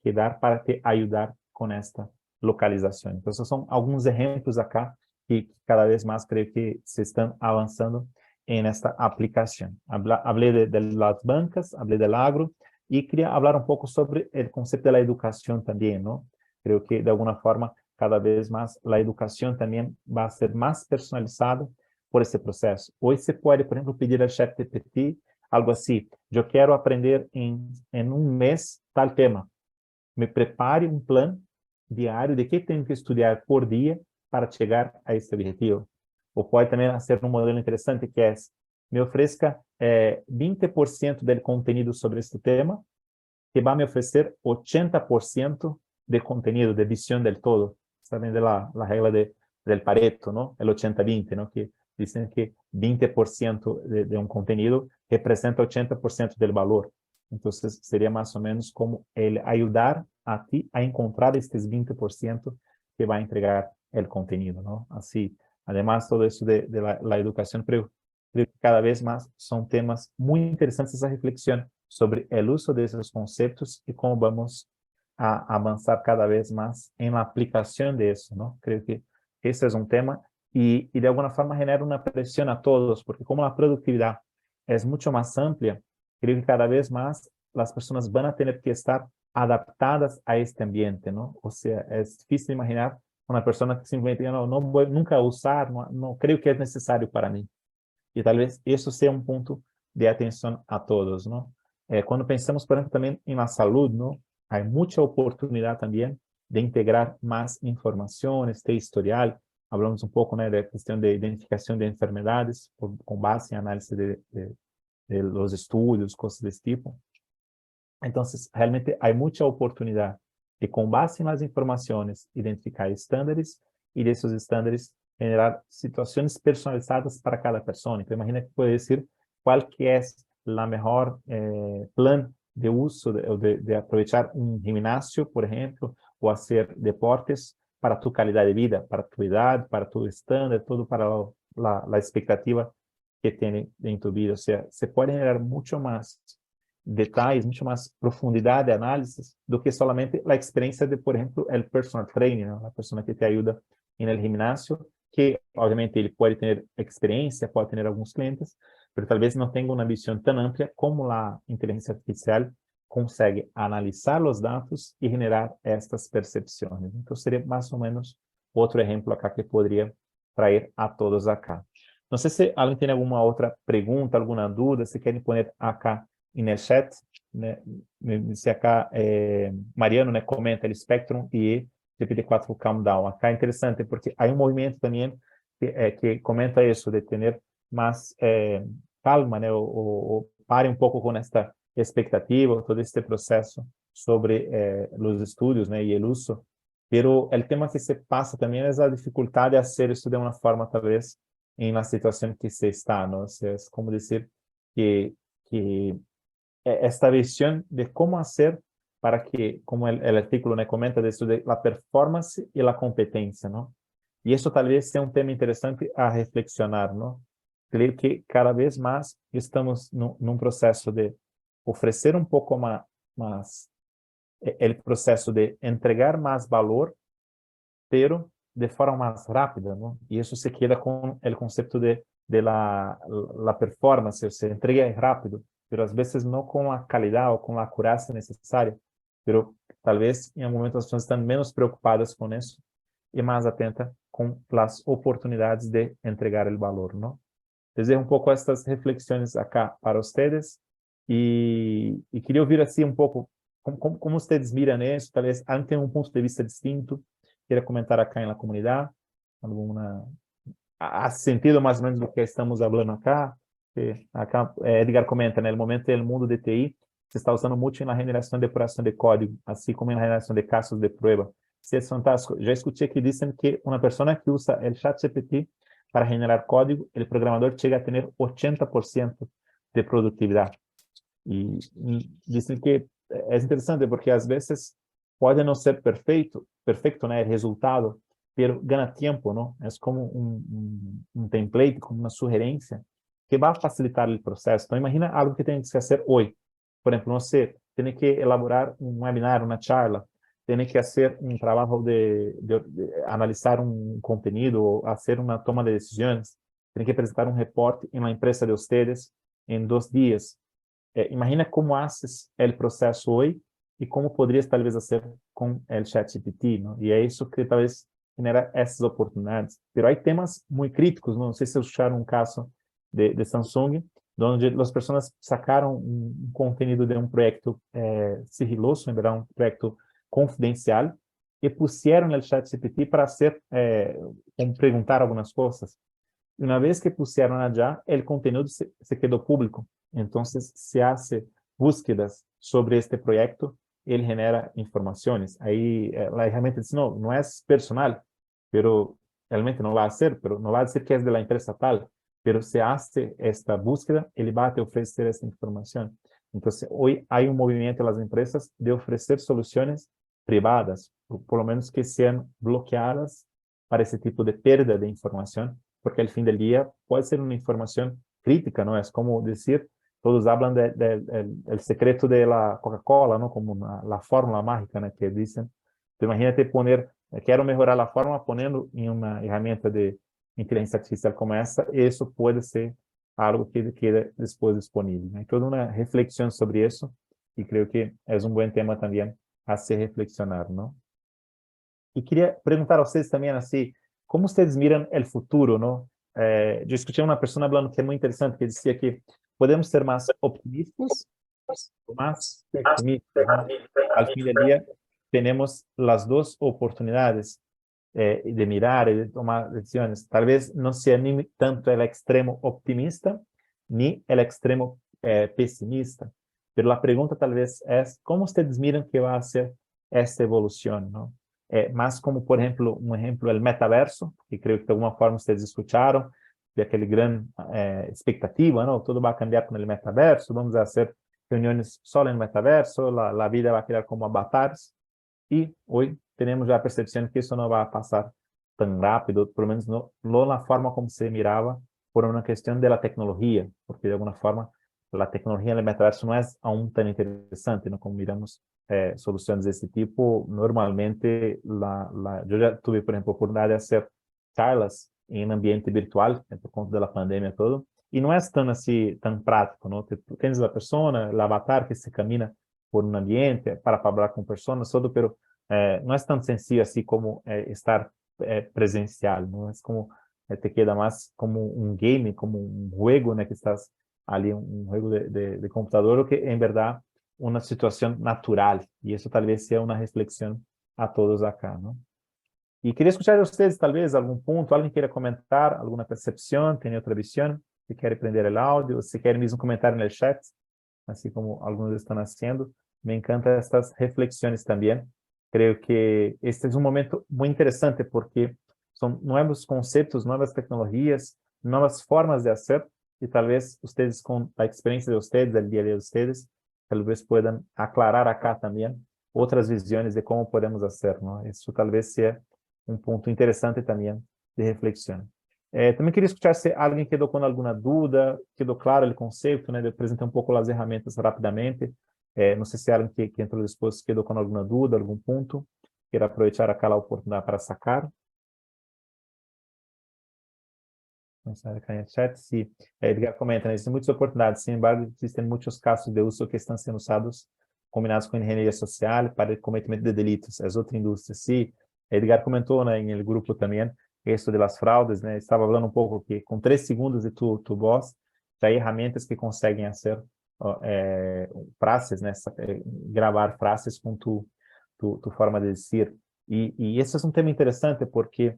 A: que dar para te ajudar com esta localização. Então, esses são alguns exemplos acá que cada vez mais creio que se estão avançando en esta aplicación. Hablé de las bancas, hablé del agro, y quería hablar un poco sobre el concepto de la educación también, ¿no? Creo que de alguna forma, cada vez más, la educación también va a ser más personalizada por este proceso. Hoy se puede, por ejemplo, pedir al ChatGPT algo así: yo quiero aprender en un mes tal tema. Me prepare un plan diario de qué tengo que estudiar por día para llegar a este objetivo. O pode também ser um modelo interessante, que é: me ofereça 20% do conteúdo sobre este tema, que vai me oferecer 80% de conteúdo, de visão del todo. Sabem da regra del Pareto, não? El 80-20, não? Que dizem que 20% de um conteúdo representa 80% do valor. Então, seria mais ou menos como ele ajudar a ti a encontrar estes 20% que vai entregar o conteúdo, não? Assim, además, todo eso de la educación, creo que cada vez más son temas muy interesantes, esa reflexión sobre el uso de esos conceptos y cómo vamos a avanzar cada vez más en la aplicación de eso, ¿no? Creo que ese es un tema y de alguna forma genera una presión a todos, porque como la productividad es mucho más amplia, creo que cada vez más las personas van a tener que estar adaptadas a este ambiente, ¿no? O sea, es difícil imaginar una persona que simplemente no voy nunca a usar, no creo que es necesario para mí. Y tal vez eso sea un punto de atención a todos, ¿no? Cuando pensamos, por ejemplo, también en la salud, ¿no? Hay mucha oportunidad también de integrar más información, este historial. Hablamos un poco, ¿no?, de la cuestión de identificación de enfermedades con base en análisis de los estudios, cosas de este tipo. Entonces, realmente hay mucha oportunidad y con base en las informaciones identificar estándares y de esos estándares generar situaciones personalizadas para cada persona. Entonces imagina que puede decir cuál que es la mejor plan de uso de aprovechar un gimnasio, por ejemplo, o hacer deportes para tu calidad de vida, para tu edad, para tu estándar, todo para la expectativa que tiene en tu vida. O sea, se puede generar mucho más detalles, mucho más profundidad de análisis do que solamente la experiencia de, por ejemplo, el personal trainer, ¿no? La persona que te ayuda en el gimnasio, que obviamente ele pode ter experiência, pode ter alguns clientes, mas talvez não tenha uma visão tão ampla como a inteligência artificial consegue analisar os dados e generar estas percepções. Então, seria mais ou menos outro exemplo acá que poderia trazer a todos acá. Não sei se alguém tem alguma outra pergunta, alguma dúvida, se querem pôr acá no chat, né? Se acá, Mariano, né, comenta o Spectrum e GPT-4 Calm Down. Acá é interessante porque há um movimento também que comenta isso, de ter mais calma, né, ou pare um pouco com esta expectativa, todo este processo sobre os estudos, né, e o uso. Pero o tema que se passa também é a dificuldade de fazer isso de uma forma, talvez, em uma situação que se está, não? O sea, é como dizer que esta visão de como fazer para que, como el artículo, né, comenta de isso, de la performance e la competencia, ¿no? E isso talvez seja um tema interessante a reflexionar, ¿no? Creio que cada vez mais estamos num processo de oferecer um pouco mais o processo de entregar mais valor, pero de forma mais rápida, ¿no? E isso se queda com o conceito de la performance, ou seja, entrega rápido, pero às vezes não com a qualidade ou com a acurácia necessária. Pero talvez em algum momento as pessoas estão menos preocupadas com isso e mais atentas com as oportunidades de entregar o valor, não? Desejo um pouco estas reflexões acá para vocês e queria ouvir assim um pouco como vocês miram isso, talvez alguém tenha um ponto de vista distinto, queira comentar acá na comunidade, alguma há sentido mais ou menos do que estamos falando acá. Acá Edgar comenta, né, no momento do mundo de TI se está usando muito na generação e depuração de código, assim como na generação de casos de prueba. Isso é fantástico. Já escutei que dizem que uma pessoa que usa o ChatGPT para generar código, o programador chega a ter 80% de produtividade. E dizem que é interessante porque às vezes pode não ser perfeito, né, o resultado, mas ganha tempo, não? É como um template, como uma sugerência que vai facilitar o processo. Então imagina algo que tem que fazer hoje. Por exemplo, você tem que elaborar um webinar, uma charla, tem que fazer um trabalho de analisar um conteúdo, ou fazer uma toma de decisões, tem que apresentar um reporte em uma empresa de vocês em 2 dias. Imagina como haces o processo hoje e como poderias talvez fazer com o ChatGPT, não? E é isso que talvez genera essas oportunidades. Mas há temas muito críticos, não sei se escutaram um caso de Samsung, onde as pessoas sacaram um conteúdo de um projeto sigiloso, em verdade, um projeto confidencial, e puseram no ChatGPT para perguntar algumas coisas. E uma vez que puseram allá, o conteúdo se quedou público. Então, se hace búsquedas sobre este projeto, ele genera informações. Aí, a ferramenta diz, não é personal, pero realmente não vai ser, pero não vai dizer que é de la empresa tal, pero se hace esta búsqueda, ele vai te oferecer esta informação. Então, hoje há um movimento nas empresas de oferecer soluções privadas, por lo menos que sejam bloqueadas para esse tipo de perda de informação, porque al fim do dia pode ser uma informação crítica, não é? Como dizer, todos falam do secreto da Coca-Cola, não? Como a fórmula mágica, né? Que dizem. Então, imagínate quero melhorar a fórmula ponendo em uma ferramenta de inteligência artificial como essa, isso pode ser algo que queda depois disponível, né? Toda uma reflexão sobre isso, e creio que é um bom tema também a se reflexionar, não? E queria perguntar a vocês também, assim, como vocês miram o futuro, não? Eu escutei uma pessoa falando que é muito interessante, que dizia que podemos ser mais optimistas ou mais pessimistas, ¿no? Al fim do dia, temos as duas oportunidades de mirar e de tomar decisões. Talvez não se anime tanto o extremo optimista nem o extremo pessimista. Mas a pergunta talvez é como vocês miram que vai ser esta evolución, ¿no? Más como, por ejemplo, un ejemplo, el metaverso, que creo que de alguna forma ustedes escucharon, de aquela grande expectativa, ¿no? Todo va a cambiar con el metaverso, vamos a hacer reuniones solo en el metaverso, la vida va a quedar como avatares, y hoy tenemos ya a percepción que eso no va a pasar tan rápido, por lo menos no la forma como se miraba, por una cuestión de la tecnología, porque de alguna forma la tecnología en el metaverso no es aún tan interesante, ¿no? Como miramos soluciones de este tipo, normalmente yo ya tuve, por ejemplo, oportunidad de hacer charlas em ambiente virtual, por conta da pandemia todo, e não é tão assim, tão prático, não? Tu tens a pessoa, o avatar que se camina por um ambiente para falar com pessoas, todo, pero não é tão sencillo assim como estar presencial, não é como te queda mais como um game, como um jogo, né, que estás ali, um jogo de computador, o que em verdade uma situação natural, e isso talvez seja uma reflexão a todos acá, não? E queria escuchar de vocês, talvez, algum ponto, alguém queira comentar, alguma percepção, tem outra visão, se quer prender o áudio, se quer mesmo comentar no chat, assim como alguns estão fazendo. Me encantam estas reflexões também. Creio que este é um momento muito interessante, porque são novos conceitos, novas tecnologias, novas formas de fazer, e talvez vocês, com a experiência de vocês, do dia a dia de vocês, talvez possam aclarar acá também outras visões de como podemos fazer, não? Isso talvez seja um ponto interessante também de reflexão. Também queria escutar se alguém quedou com alguma dúvida, quedou claro o conceito, né? Eu apresentei um pouco as ferramentas rapidamente. Não sei se alguém que entrou depois quedou com alguma dúvida, algum ponto, queira aproveitar aquela oportunidade para sacar. Vamos ver aqui no chat. Se Edgar comenta, né? Existem muitas oportunidades, sin embargo, existem muitos casos de uso que estão sendo usados, combinados com engenharia social para o cometimento de delitos. É outra indústria. Sim, Edgar comentou, né, em el grupo também, isso de las fraudes, né? Estava falando um pouco que com 3 segundos de tu voz, já há ferramentas que conseguem fazer frases, né? Gravar frases com tu forma de dizer. E esse é um tema interessante porque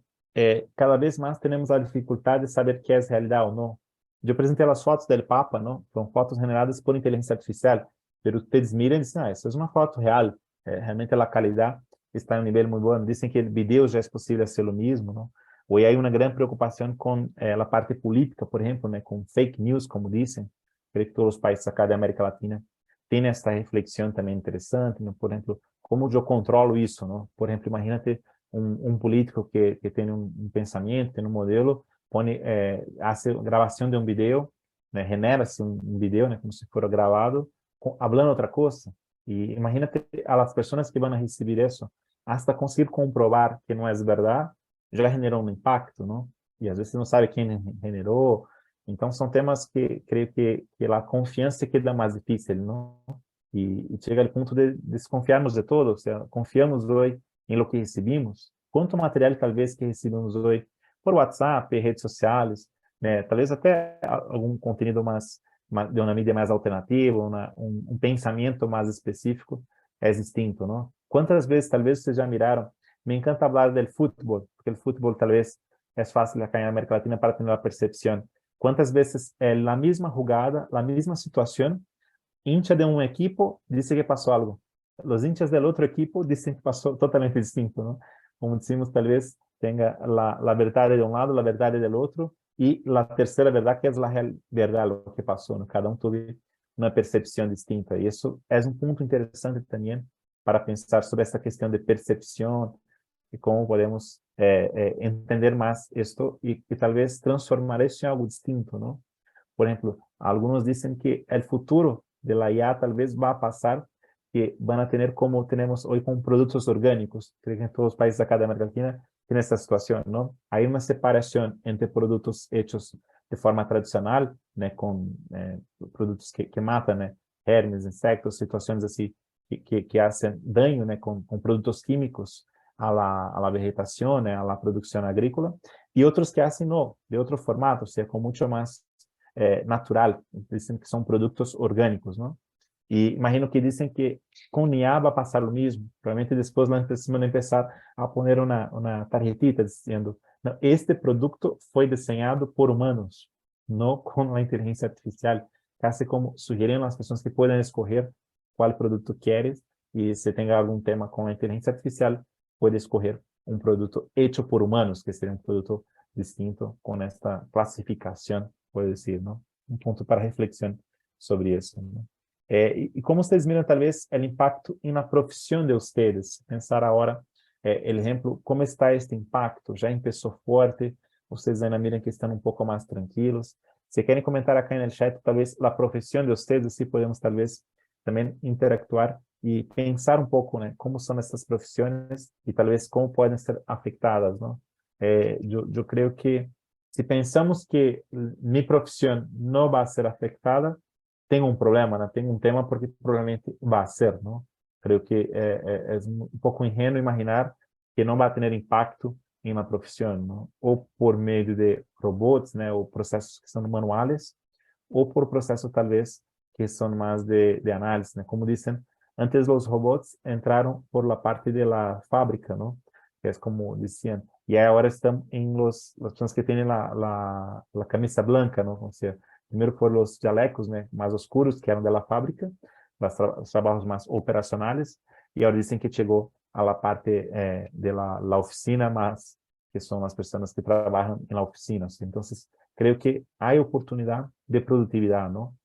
A: cada vez mais temos a dificuldade de saber que é realidade ou não. Eu apresentei as fotos do Papa, não? São fotos generadas por inteligência artificial, mas vocês miram e dizem, essa é uma foto real. Realmente a qualidade está em um nível muito bom. Dizem que o vídeo já é possível ser o mesmo, não? Hoje há uma grande preocupação com a parte política, por exemplo, né? Com fake news, como dizem. Creio que todos os países acá da América Latina têm essa reflexão também interessante, não? Por exemplo, como eu controlo isso, não? Por exemplo, imagínate um político que tem um pensamento, tem um modelo, hace gravação de um vídeo, né? Genera-se um vídeo, né? Como se fosse gravado, falando outra coisa. E imagínate as pessoas que vão receber isso, hasta conseguir comprovar que não é verdade, já generou um impacto, não? E às vezes você não sabe quem generou. Então são temas que creio que a confiança queda mais difícil, não? E chega ao ponto de desconfiarmos de todo, ou seja, confiamos hoje em lo que recebemos. Quanto material talvez que recebemos hoje por WhatsApp, redes sociais, né? Talvez até algum conteúdo de uma mídia mais alternativa, um pensamento mais específico é distinto, não? Quantas vezes talvez vocês já miraram? Me encanta falar do futebol, porque o futebol talvez é fácil acá na América Latina para ter a percepção. Quantas vezes a mesma jogada, a mesma situação, hincha de um equipo diz que passou algo, os hinchas do outro equipo dizem que passou totalmente distinto, não? Como dizemos, talvez tenha a verdade de um lado, a verdade do outro, e a terceira verdade, que é a real verdade, o que passou, né? Cada um teve uma percepção distinta, e isso é um ponto interessante também para pensar sobre essa questão de percepção e como podemos entender mais isto e talvez transformar isso em algo distinto, não? Por exemplo, alguns dizem que o futuro da IA talvez vá passar que van a ter como temos hoje com produtos orgânicos. Creio que em todos os países da América Latina tem essa situação, não? Há uma separação entre produtos hechos de forma tradicional, né, com produtos que matam, né, germes, insectos, situações assim que fazem dano, né, com produtos químicos a la vegetação, né, a la produção agrícola, e outros que fazem de outro formato, ou seja, com muito mais natural, dizem que são produtos orgânicos, não? E imagino que dizem que com IA vai passar o mesmo, provavelmente depois vão começar a pôr uma tarjetita dizendo, não, este produto foi desenhado por humanos, não com a inteligência artificial, quase como sugerindo às pessoas que podem escolher qual produto queres, y si tenga algún tema con la inteligencia artificial, puede escoger un producto hecho por humanos, que sería un producto distinto con esta clasificación, puedo decir, ¿no? Un punto para reflexión sobre eso, ¿no? Y cómo ustedes miran tal vez el impacto en la profesión de ustedes. Pensar ahora, el ejemplo, cómo está este impacto. Ya empezó fuerte, ustedes ainda miran que están un poco más tranquilos. Si quieren comentar acá en el chat, tal vez la profesión de ustedes, así podemos tal vez también interactuar y pensar un poco, ¿no? Cómo son estas profesiones y tal vez cómo pueden ser afectadas, ¿no? Yo creo que si pensamos que mi profesión no va a ser afectada, tengo un problema, ¿no? Tengo un tema porque probablemente va a ser, ¿no? Creo que es un poco ingenuo imaginar que no va a tener impacto en la profesión, ¿no? O por medio de robots, ¿no? O procesos que son manuales, o por procesos tal vez que son más de análisis, ¿no? Como dicen, antes los robots entraron por la parte de la fábrica, ¿no? Que es como decían, y ahora están en las personas que tienen la camisa blanca, ¿no? O sea, primero por los chalecos, ¿no? Más oscuros que eran de la fábrica, los trabajos más operacionales, y ahora dicen que llegó a la parte de la oficina más, que son las personas que trabajan en la oficina. ¿Sí? Entonces, creo que hay oportunidad de productividad, ¿no?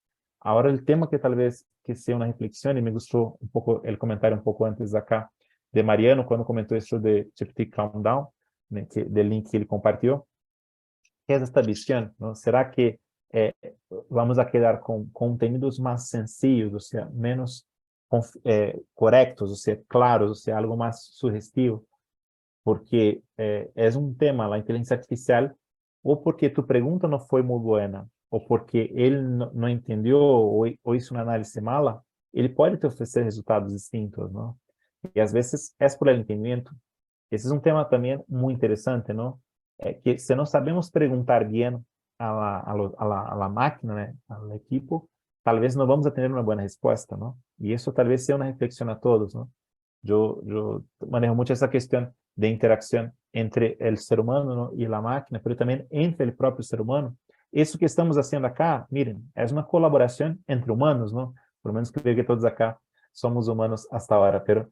A: Ahora el tema que tal vez que sea una reflexión, y me gustó un poco el comentario un poco antes de acá, de Mariano, cuando comentó eso de GPT Calm Down, né, del link que ele compartilhou, que é esta visión, ¿no? ¿Será que vamos a quedar con contenidos más sencillos, o sea, menos correctos, o sea, claros, o sea, algo más sugestivo? Porque es un tema, la inteligencia artificial, o porque tu pregunta no fue muy buena, o porque él no entendió o hizo una análisis mala, ele pode te ofrecer resultados distintos, ¿no? Y a veces es por el entendimiento. Esse é um tema também muito interessante, não? Que se não sabemos perguntar bem a la máquina, né, ao equipo, talvez não vamos a ter uma boa resposta, não? E isso talvez seja uma reflexão a todos, não? Eu manejo muito essa questão de interação entre o ser humano, ¿no? E a máquina, mas também entre o próprio ser humano. Isso que estamos fazendo acá, miren, é uma colaboração entre humanos, não? Por menos creio que todos acá somos humanos hasta agora, pero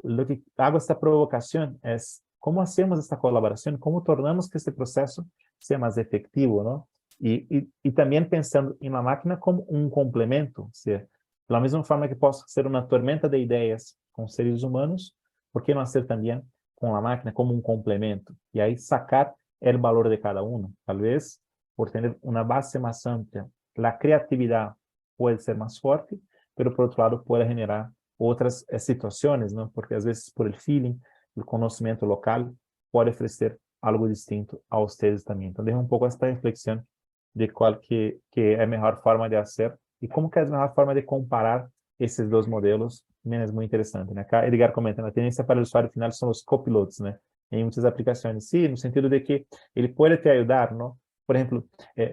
A: lo que hago esta provocación es cómo hacemos esta colaboración, cómo tornamos que este proceso sea más efectivo, ¿no? Y también pensando en la máquina como un complemento, o sea, de la misma forma que posso ser una tormenta de ideas con seres humanos, ¿por qué no hacer también con la máquina como un complemento? Y ahí sacar el valor de cada uno. Tal vez por tener una base más amplia, la creatividad puede ser más fuerte, pero por otro lado puede generar outras situações, não? Porque às vezes por el feeling, o conhecimento local pode oferecer algo distinto a vocês também. Então, deixa um pouco esta reflexão de qual que é a melhor forma de fazer e como que é a melhor forma de comparar esses dois modelos. Também é muito interessante, né? Acá Edgar comenta, a tendência para o usuário final são os copilotos, né? Em muitas aplicações. Sim, no sentido de que ele pode te ajudar, não? Por exemplo,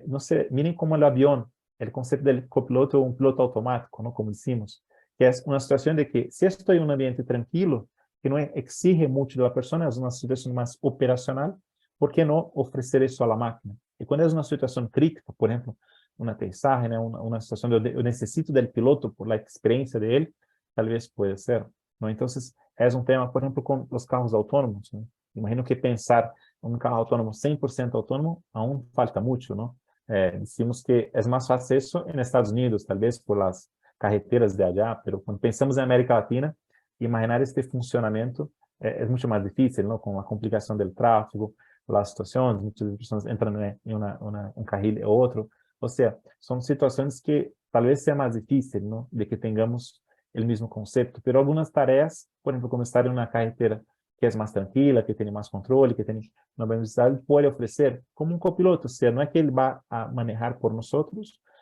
A: não sei, miren como o avião, o conceito do copiloto é um piloto automático, não? Como dissemos, que é uma situação de que, se estou em um ambiente tranquilo, que não exige muito da pessoa, é uma situação mais operacional, por que não oferecer isso à máquina? E quando é uma situação crítica, por exemplo, uma aterrissagem, né, uma situação de eu necessito do piloto por la experiência dele, talvez pode ser. Não? Então, é um tema, por exemplo, com os carros autônomos. Né? Imagino que pensar um carro autônomo 100% autônomo, aún falta muito, não? Decimos que é mais fácil isso nos Estados Unidos, talvez por las carreteras de allá, pero quando pensamos em América Latina, imaginar este funcionamento é muito mais difícil, não? Com a complicação do tráfego, as situações, muitas pessoas entram em um carril ou outro, ou seja, são situações que talvez seja mais difícil, não? De que tenhamos o mesmo conceito, pero algumas tarefas, por exemplo, como estar em uma carretera que é mais tranquila, que tem mais controle, que tem uma velocidade, pode oferecer como um copiloto, ou seja, não é que ele vá a manejar por nós,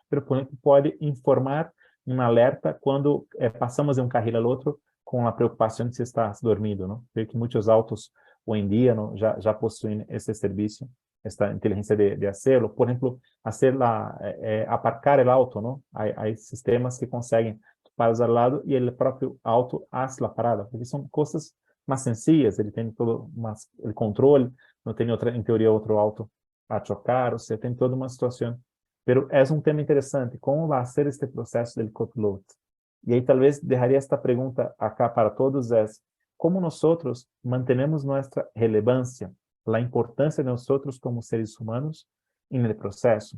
A: pero por exemplo, pode informar um alerta quando passamos de um carril ao outro com a preocupação de se está dormindo, não? Creio que muitos autos hoje em dia não, já possuem esse serviço, esta inteligência de hacerlo. Por exemplo, aparcar o auto, não? Há sistemas que conseguem pausar ao lado e o próprio auto faz a parada, porque são coisas mais sencillas, ele tem todo o controle, não tem outra, em teoria, outro auto a chocar, ou seja, tem toda uma situação. Pero é um tema interessante, como vai ser este processo do copiloto? Y ahí tal vez dejaría esta pregunta acá para todos, es, ¿cómo nosotros mantenemos nuestra relevancia, la importancia de nosotros como seres humanos en el proceso?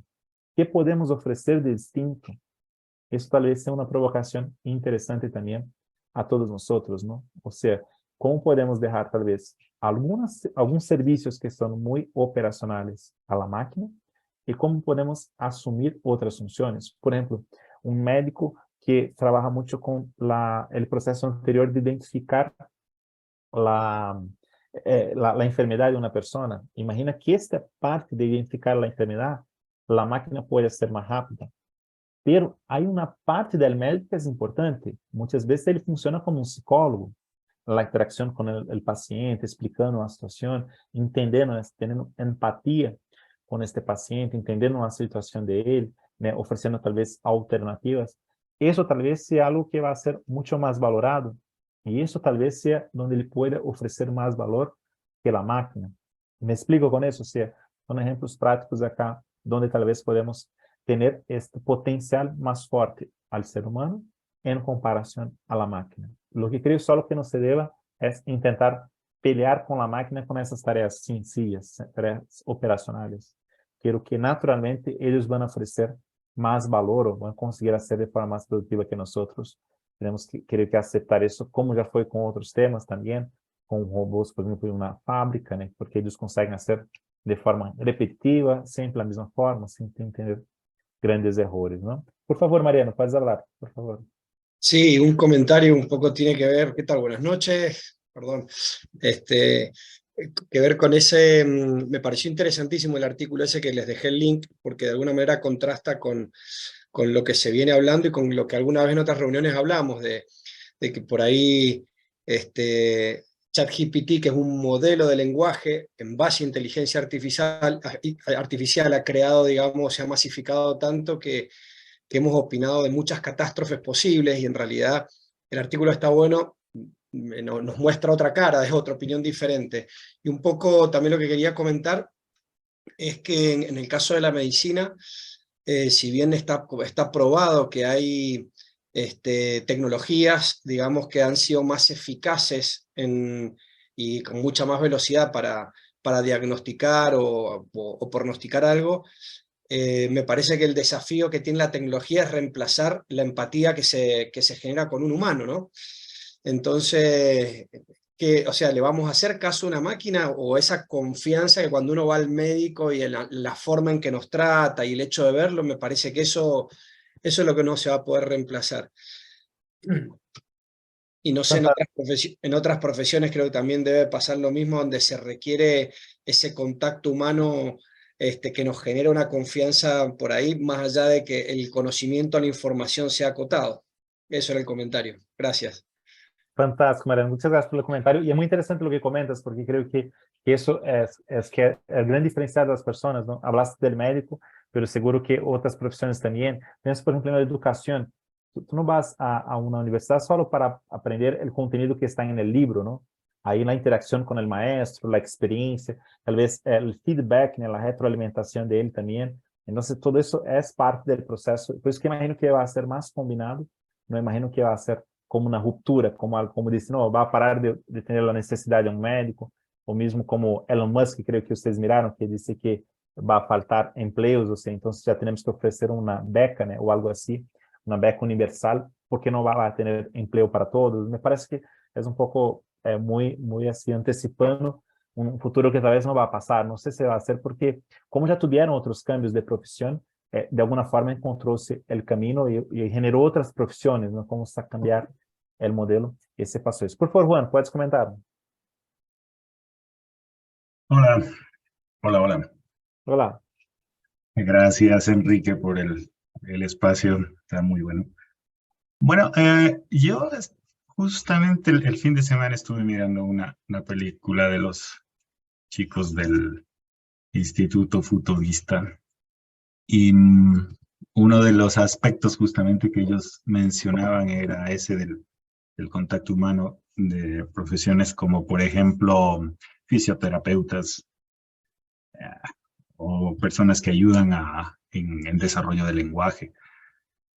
A: ¿Qué podemos ofrecer de distinto? Eso tal vez sea una provocación interesante también a todos nosotros, ¿no? O sea, ¿cómo podemos dejar tal vez algunos servicios que son muy operacionales a la máquina y cómo podemos asumir otras funciones? Por ejemplo, un médico que trabaja mucho con el proceso anterior de identificar la, la enfermedad de una persona. Imagina que esta parte de identificar la enfermedad, la máquina puede ser más rápida. Pero hay una parte del médico que es importante. Muchas veces él funciona como un psicólogo. La interacción con el paciente, explicando la situación, entendiendo, teniendo empatía con este paciente, entendiendo la situación de él, ¿no? Ofreciendo tal vez alternativas. Eso tal vez sea algo que va a ser mucho más valorado. Y eso tal vez sea donde él puede ofrecer más valor que la máquina. Me explico con eso, o sea, son ejemplos prácticos acá, donde tal vez podemos tener este potencial más fuerte al ser humano en comparación a la máquina. Lo que creo solo que no se deba es intentar pelear con la máquina con esas tareas sencillas, tareas operacionales. Quiero que naturalmente ellos van a ofrecer más valor o van a conseguir hacer de forma más productiva que nosotros. Tenemos que, creo que aceptar eso, como já foi com outros temas também, com robôs, por exemplo, em uma fábrica, né? Porque eles conseguem fazer de forma repetitiva, sempre da mesma forma, sem ter grandes errores, ¿no? Por favor, Mariano, puedes hablar, por favor.
B: Sí, un comentario un poco tiene que ver, ¿qué tal? Buenas noches, perdón. Que ver con ese, me pareció interesantísimo el artículo ese que les dejé el link, porque de alguna manera contrasta con lo que se viene hablando y con lo que alguna vez en otras reuniones hablamos, de que por ahí ChatGPT, que es un modelo de lenguaje en base a inteligencia artificial, ha creado, digamos, se ha masificado tanto que hemos opinado de muchas catástrofes posibles, y en realidad el artículo está bueno, nos muestra otra cara, es otra opinión diferente. Y un poco también lo que quería comentar es que en el caso de la medicina, si bien está probado que hay tecnologías, digamos, que han sido más eficaces y con mucha más velocidad para diagnosticar o pronosticar algo, me parece que el desafío que tiene la tecnología es reemplazar la empatía que se genera con un humano, ¿no? Entonces, o sea, ¿le vamos a hacer caso a una máquina, o esa confianza que cuando uno va al médico y la forma en que nos trata y el hecho de verlo, me parece que eso es lo que no se va a poder reemplazar? Y no sé, en otras profesiones creo que también debe pasar lo mismo, donde se requiere ese contacto humano que nos genera una confianza por ahí, más allá de que el conocimiento, la información sea acotado. Eso era el comentario. Gracias.
A: Fantástico, Mariano. Muchas gracias por el comentario. Y es muy interesante lo que comentas, porque creo que eso es que el gran diferencial de las personas, ¿no? Hablaste del médico, pero seguro que otras profesiones también. Piensa, por ejemplo, en la educación. Tú no vas a una universidad solo para aprender el contenido que está en el libro, ¿no? Ahí la interacción con el maestro, la experiencia, tal vez el feedback, ¿no? La retroalimentación de él también. Entonces, todo eso es parte del proceso. Por eso que imagino que va a ser más combinado. No imagino que va a ser como uma ruptura, como disse, não, vai parar de ter a necessidade de um médico, ou mesmo como Elon Musk, creio que vocês miraram, que disse que vai faltar empregos, ou seja, então já temos que oferecer uma beca, né, ou algo assim, uma beca universal, porque não vai ter emprego para todos. Me parece que é um pouco muito assim, antecipando um futuro que talvez não vai passar, não sei se vai ser, porque como já tiveram outros cambios de profissão, de alguna forma encontrou-se o caminho e generou outras profissões, ¿no? Como cambiar el modelo y se pasó eso. Por favor, Juan, ¿puedes comentar?
C: Hola, hola, hola.
A: Hola.
C: Gracias, Enrique, por el espacio. Está muy bueno. Bueno, yo justamente el fin de semana estuve mirando una película de los chicos del Instituto Futurista, y uno de los aspectos justamente que ellos mencionaban era ese del contacto humano, de profesiones como, por ejemplo, fisioterapeutas, o personas que ayudan en desarrollo del lenguaje.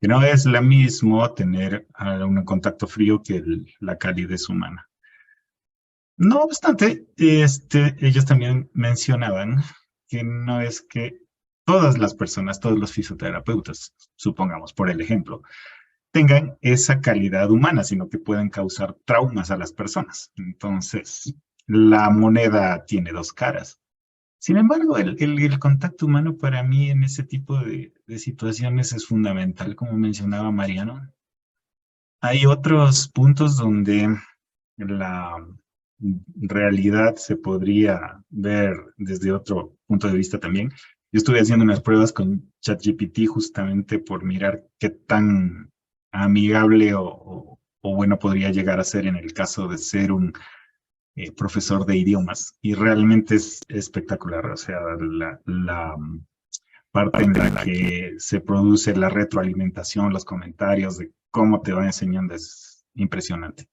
C: que no es lo mismo tener un contacto frío que la calidez humana. No obstante, ellos también mencionaban que no es que todas las personas, todos los fisioterapeutas, supongamos por el ejemplo, tengan esa calidad humana, sino que pueden causar traumas a las personas. Entonces, la moneda tiene dos caras. Sin embargo, el contacto humano para mí en ese tipo de situaciones es fundamental, como mencionaba Mariano. Hay otros puntos donde la realidad se podría ver desde otro punto de vista también. Yo estuve haciendo unas pruebas con ChatGPT justamente por mirar qué tan amigable o bueno podría llegar a ser en el caso de ser un profesor de idiomas. Y realmente es espectacular. O sea, la parte en la que se produce la retroalimentación, los comentarios de cómo te va enseñando es impresionante.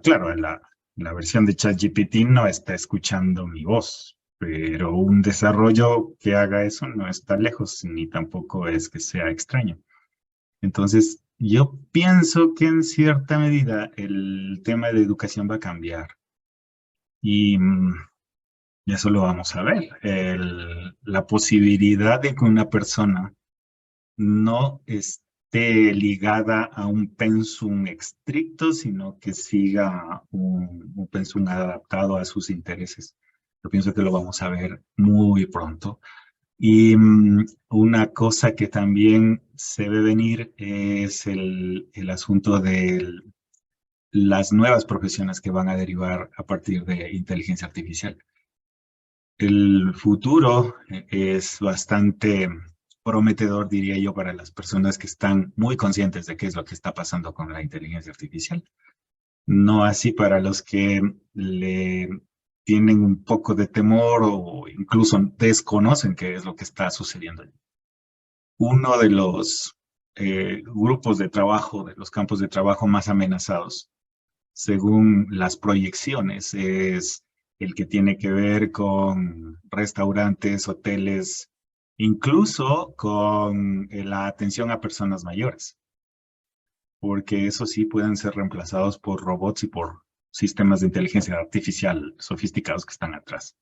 C: Claro, la versión de ChatGPT no está escuchando mi voz, pero un desarrollo que haga eso no está lejos, ni tampoco es que sea extraño. Entonces, yo pienso que en cierta medida el tema de educación va a cambiar. Y eso lo vamos a ver. La posibilidad de que una persona no esté ligada a un pensum estricto, sino que siga un pensum adaptado a sus intereses. Yo pienso que lo vamos a ver muy pronto. Y una cosa que también se ve venir es el asunto de las nuevas profesiones que van a derivar a partir de inteligencia artificial. El futuro es bastante prometedor, diría yo, para las personas que están muy conscientes de qué es lo que está pasando con la inteligencia artificial. No así para los que le tienen un poco de temor o incluso desconocen qué es lo que está sucediendo. Uno de los grupos de trabajo, de los campos de trabajo más amenazados, según las proyecciones, es el que tiene que ver con restaurantes, hoteles, incluso con la atención a personas mayores, porque eso sí pueden ser reemplazados por robots y por sistemas de inteligencia artificial sofisticados que están atrás.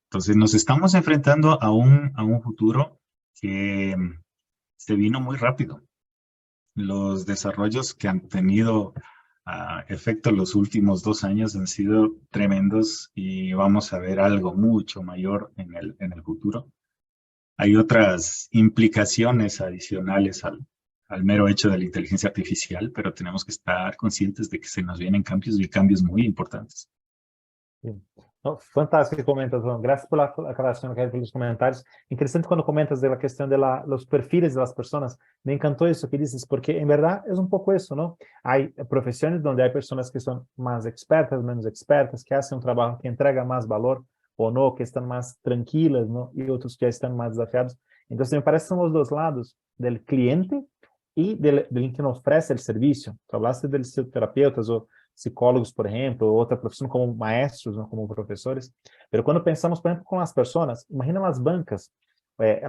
C: Entonces nos estamos enfrentando a un futuro que se vino muy rápido. Los desarrollos que han tenido efecto los últimos 2 años han sido tremendos y vamos a ver algo mucho mayor en el futuro. Hay otras implicaciones adicionales al mero hecho de la inteligencia artificial, pero tenemos que estar conscientes de que se nos vienen cambios y cambios muy importantes.
A: Sim. Não, fantástico que comentas, João. Graças pela aclaração, pelos comentários. Interessante quando comentas da questão de los perfiles de las personas. Me encantó eso que dices, porque en verdad es un poco eso, ¿no? Hay profesiones donde hay personas que son más expertas, menos expertas, que hacen un trabajo que entrega más valor o no, que están más tranquilas, ¿no? Y otros que están más desafiados. Entonces, me parece que son los dos lados, del cliente y del que nos ofrece el servicio. Tú hablaste de fisioterapeutas o psicólogos, por ejemplo, outra profissão como maestros, não, como professores. Mas quando pensamos, por exemplo, com as pessoas, imagina as bancas.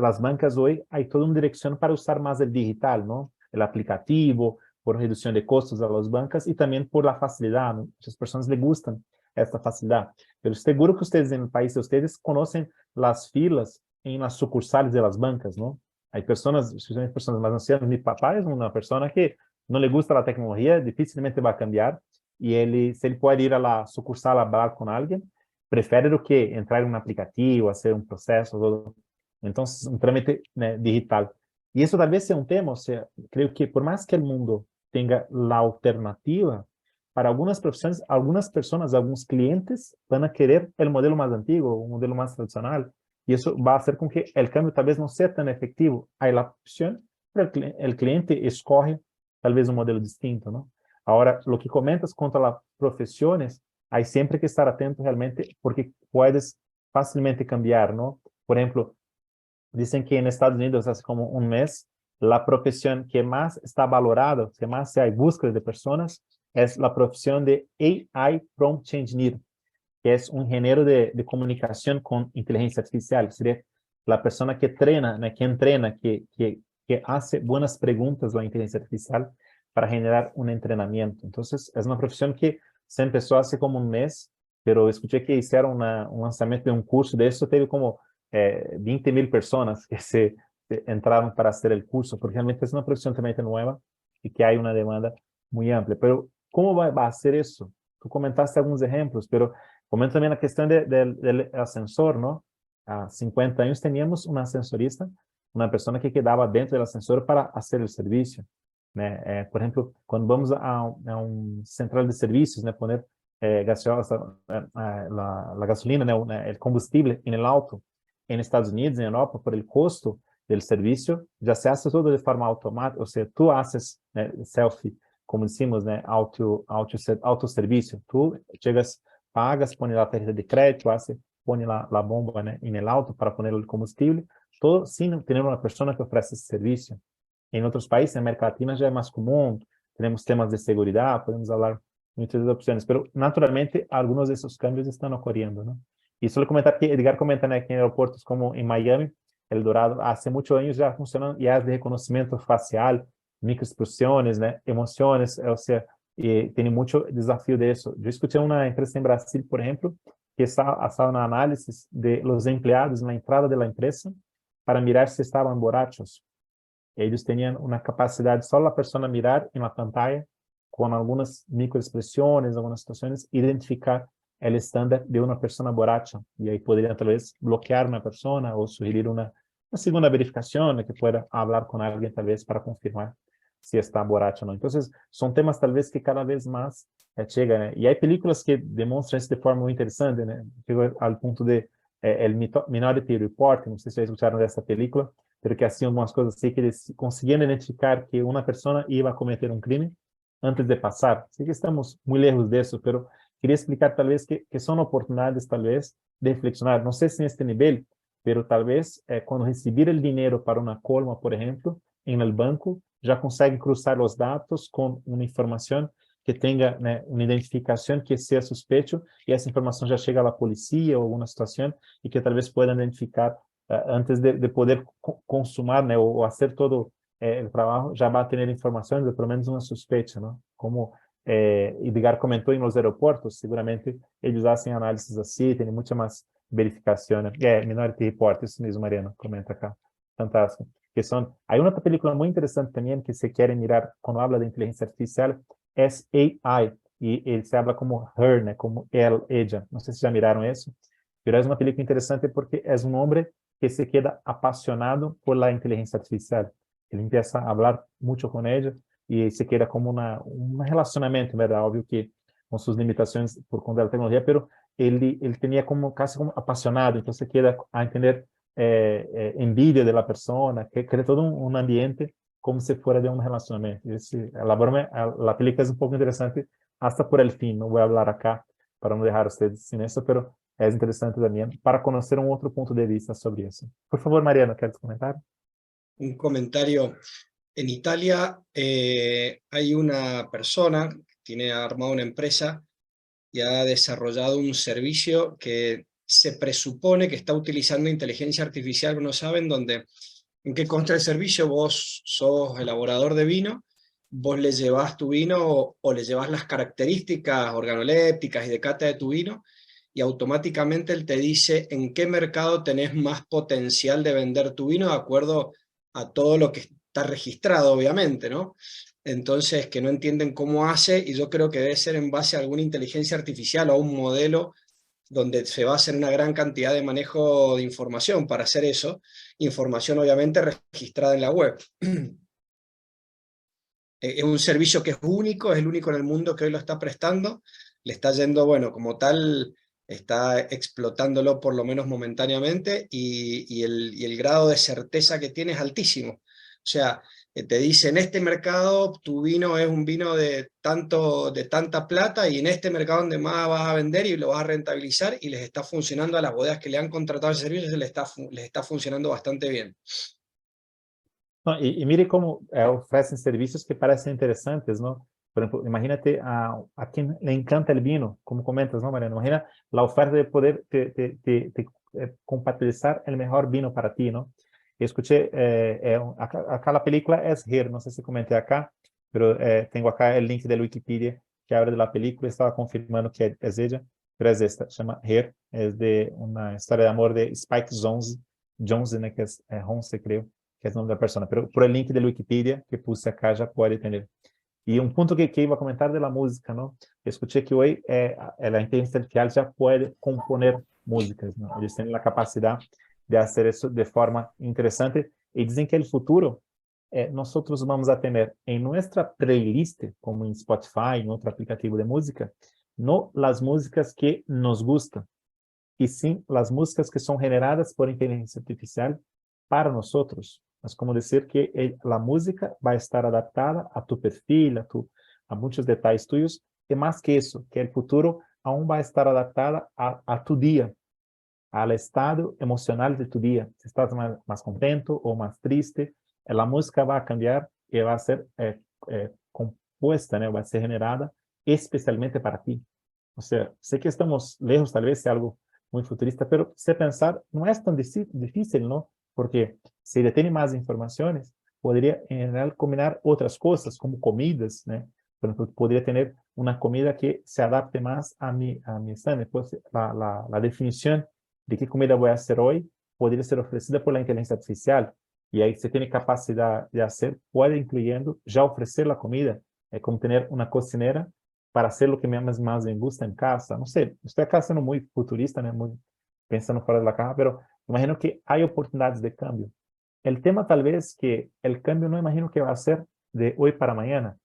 A: As bancas hoje, há toda uma direção para usar mais o digital, não? O aplicativo, por redução de custos das bancas e também por la facilidade. ¿No? As pessoas les gustam esta facilidade. Mas seguro que vocês, no país de vocês, conhecem as filas em las sucursales de las bancas, não? Há pessoas, especialmente pessoas mais ancianas. Mi papá é uma pessoa que não le gusta a tecnologia, dificilmente vai cambiar. E ele, se ele pode ir a la sucursal a falar com alguém, prefere do que entrar em um aplicativo, fazer um processo, então um trâmite, né, digital. E isso talvez seja um tema, ou seja, creio que por mais que o mundo tenha a alternativa, para algumas profissões, algumas pessoas, alguns clientes vão querer o modelo mais antigo, o modelo mais tradicional, e isso vai fazer com que o câmbio talvez não seja tão efetivo. Há a opção, o cliente escolhe talvez um modelo distinto, não? Ahora, lo que comentas contra las profesiones, hay siempre que estar atento realmente porque puedes fácilmente cambiar, ¿no? Por ejemplo, dicen que en Estados Unidos hace como un mes, la profesión que más está valorada, que más se hay búsqueda de personas, es la profesión de AI Prompt Engineer, que es un ingeniero de comunicación con inteligencia artificial. Sería la persona que entrena, ¿no? que que hace buenas preguntas la inteligencia artificial para generar un entrenamiento. Entonces, es una profesión que se empezó hace como un mes, pero escuché que hicieron un lanzamiento de un curso de eso, teve como 20,000 personas que se entraron para hacer el curso, porque realmente es una profesión totalmente nueva y que hay una demanda muy amplia. Pero, ¿cómo va a ser eso? Tú comentaste algunos ejemplos, pero comenta también la cuestión del ascensor, ¿no? A 50 años teníamos un ascensorista, una persona que quedaba dentro del ascensor para hacer el servicio, né? Por ejemplo, cuando vamos a un central de servicios, né, poner la gasolina, né, el combustible en el auto, en Estados Unidos, en Europa, por el costo del servicio, ya se hace todo de forma automática, o sea, tú haces, né, selfie, como decimos, né, autoservicio, tú llegas, pagas, pones la tarjeta de crédito, pone la bomba, né, en el auto para poner el combustible, todo sin tener una persona que ofrece ese servicio. En otros países, en América Latina ya es más común, tenemos temas de seguridad, podemos hablar muchas opciones, pero naturalmente algunos de esos cambios están ocurriendo, ¿no? Y solo comentar que Edgar comenta, ¿no?, que en aeropuertos como en Miami, El Dorado, hace muchos años ya funcionan IAs de reconocimiento facial, microexpresiones, ¿no?, emociones, o sea, tiene mucho desafío de eso. Yo escuché una empresa en Brasil, por ejemplo, que estaba un análisis de los empleados en la entrada de la empresa para mirar si estaban borrachos. Ellos tenían una capacidad, solo la persona mirar en la pantalla, con algunas microexpresiones, algunas situaciones, identificar el estándar de una persona borracha. Y ahí podrían tal vez bloquear una persona o sugerir una segunda verificación, que pueda hablar con alguien tal vez para confirmar si está borracho o no. Entonces, son temas tal vez que cada vez más llegan, ¿eh? Y hay películas que demuestran esto de forma muy interesante, ¿no? Llegó al punto de el Minority Report, no sé si escucharon de esta película, pero que hacían umas cosas así, que eles conseguían identificar que una persona iba a cometer un crimen antes de pasar. Sé que estamos muy lejos de eso, pero quería explicar tal vez que son oportunidades tal vez de reflexionar, no sé si en este nivel, pero tal vez cuando recibir el dinero para una colma, por ejemplo, en el banco, ya consegue cruzar los datos con una información que tenga, né, una identificación que sea sospecho, y esa información ya llega a la policía o alguna situación, y que tal vez puedan identificar antes de poder consumar, né, o hacer todo el trabajo, ya va a tener información de por lo menos una sospecha, ¿no? Como Edgar comentou en los aeropuertos, seguramente ellos hacen análisis así, tienen mucha más verificación. Minority Report, eso mismo, Mariano, comenta acá. Fantástico. Que son, hay una película muy interesante también que se quiere mirar cuando habla de inteligencia artificial, es AI, y se habla como her, né, como él, ella. No sé si ya miraron eso, pero es una película interesante porque es un hombre que se queda apasionado por la inteligencia artificial. Ele empieza a hablar mucho con ella y se queda como un relacionamiento, ¿verdad? Obvio que con sus limitaciones por conta da tecnología, pero ele tenía como casi como apasionado, entonces queda a entender envidia de la persona, que crea todo un ambiente como si fuera de un relacionamiento. La película es un poco interesante hasta por el fin, no voy a hablar acá para no dejar a ustedes sin eso, pero es interesante también para conocer un otro punto de vista sobre eso. Por favor, Mariano, ¿quieres comentar?
B: Un comentario. En Italia hay una persona que tiene armado una empresa y ha desarrollado un servicio que se presupone que está utilizando inteligencia artificial, no saben dónde, en qué consta el servicio. Vos sos elaborador de vino, vos le llevas tu vino o le llevas las características organolépticas y de cata de tu vino, y automáticamente él te dice en qué mercado tenés más potencial de vender tu vino de acuerdo a todo lo que está registrado, obviamente, ¿no? Entonces, que no entienden cómo hace, y yo creo que debe ser en base a alguna inteligencia artificial o a un modelo donde se va a hacer una gran cantidad de manejo de información para hacer eso, información obviamente registrada en la web. Es un servicio que es único, es el único en el mundo que hoy lo está prestando, le está yendo, bueno, como tal, está explotándolo por lo menos momentáneamente, y el grado de certeza que tiene es altísimo. O sea, te dice, en este mercado tu vino es un vino de tanta plata, y en este mercado donde más vas a vender y lo vas a rentabilizar, y les está funcionando a las bodegas que le han contratado el servicio, les está funcionando bastante bien.
A: No, y mire cómo ofrecen servicios que parecen interesantes, ¿no? Por ejemplo, imagínate a quien le encanta el vino, como comentas, ¿no, Mariano? Imagina la oferta de poder compatibilizar el mejor vino para ti, ¿no? Escuché, acá la película es Her, no sé si comenté acá, pero tengo acá el link de Wikipedia que habla de la película, estaba confirmando que es ella, pero es esta, se llama Her, es de una historia de amor de Spike Jonze, né, que es Jonze, creo, que es el nombre de la persona, pero por el link de Wikipedia que puse acá ya puede tener. Y un punto que iba a comentar de la música, ¿no? Escuché que hoy la inteligencia artificial ya puede componer músicas, ¿no? Ellos tienen la capacidad de hacer eso de forma interesante y dicen que el futuro nosotros vamos a tener en nuestra playlist, como en Spotify, en otro aplicativo de música, no las músicas que nos gustan, y sim las músicas que son generadas por inteligencia artificial para nosotros. Es como decir que la música va a estar adaptada a tu perfil, a muchos detalles tuyos, y más que eso, que el futuro aún va a estar adaptada a tu día, al estado emocional de tu día. Si estás más contento o más triste, la música va a cambiar y va a ser compuesta, ¿no? Va a ser generada especialmente para ti. O sea, sé que estamos lejos, tal vez sea algo muy futurista, pero sé pensar, no es tan difícil, ¿no? Porque si le tiene más informaciones, podría en general combinar otras cosas, como comidas, ¿no? Por ejemplo, podría tener una comida que se adapte más a mi examen. Pues la definición de qué comida voy a hacer hoy podría ser ofrecida por la inteligencia artificial. Y ahí se tiene capacidad de hacer, puede incluyendo ya ofrecer la comida. Es como tener una cocinera para hacer lo que más me gusta en casa. No sé, estoy acá siendo muy futurista, ¿no? Muy pensando fuera de la caja, pero imagino que hay oportunidades de cambio. El tema tal vez que el cambio no imagino que va a ser de hoy para mañana.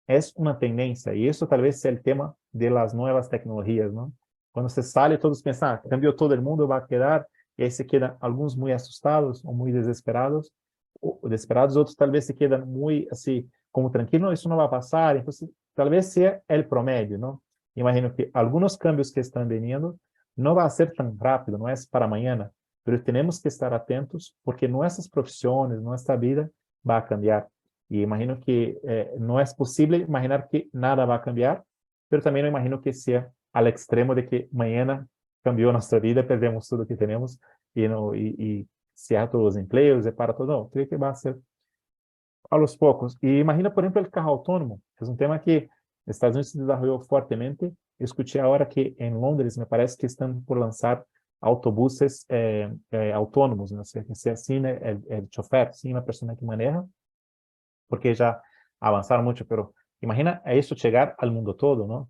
A: Es una tendencia y eso tal vez sea el tema de las nuevas tecnologías, ¿no? Cuando se sale, todos piensan, cambió todo el mundo, va a quedar, y ahí se quedan algunos muy asustados o muy desesperados, otros tal vez se quedan muy así, como tranquilos, eso no va a pasar, entonces tal vez sea el promedio, ¿no? Imagino que algunos cambios que están viniendo no va a ser tan rápido, no es para mañana, pero tenemos que estar atentos porque nuestras profesiones, nuestra vida va a cambiar. Y imagino que no es posible imaginar que nada va a cambiar, pero también no imagino que sea al extremo de que mañana cambió nuestra vida, perdemos todo lo que tenemos y cierra todos los empleos, y para todo. No, creo que va a ser a los pocos. Y imagina, por ejemplo, el carro autónomo. Es un tema que Estados Unidos se desarrolló fuertemente. Escuché ahora que en Londres me parece que están por lanzar autobuses autónomos, no sé, que sea sin el chofer, sin la persona que maneja, porque ya avanzaron mucho, pero imagina eso llegar al mundo todo, ¿no?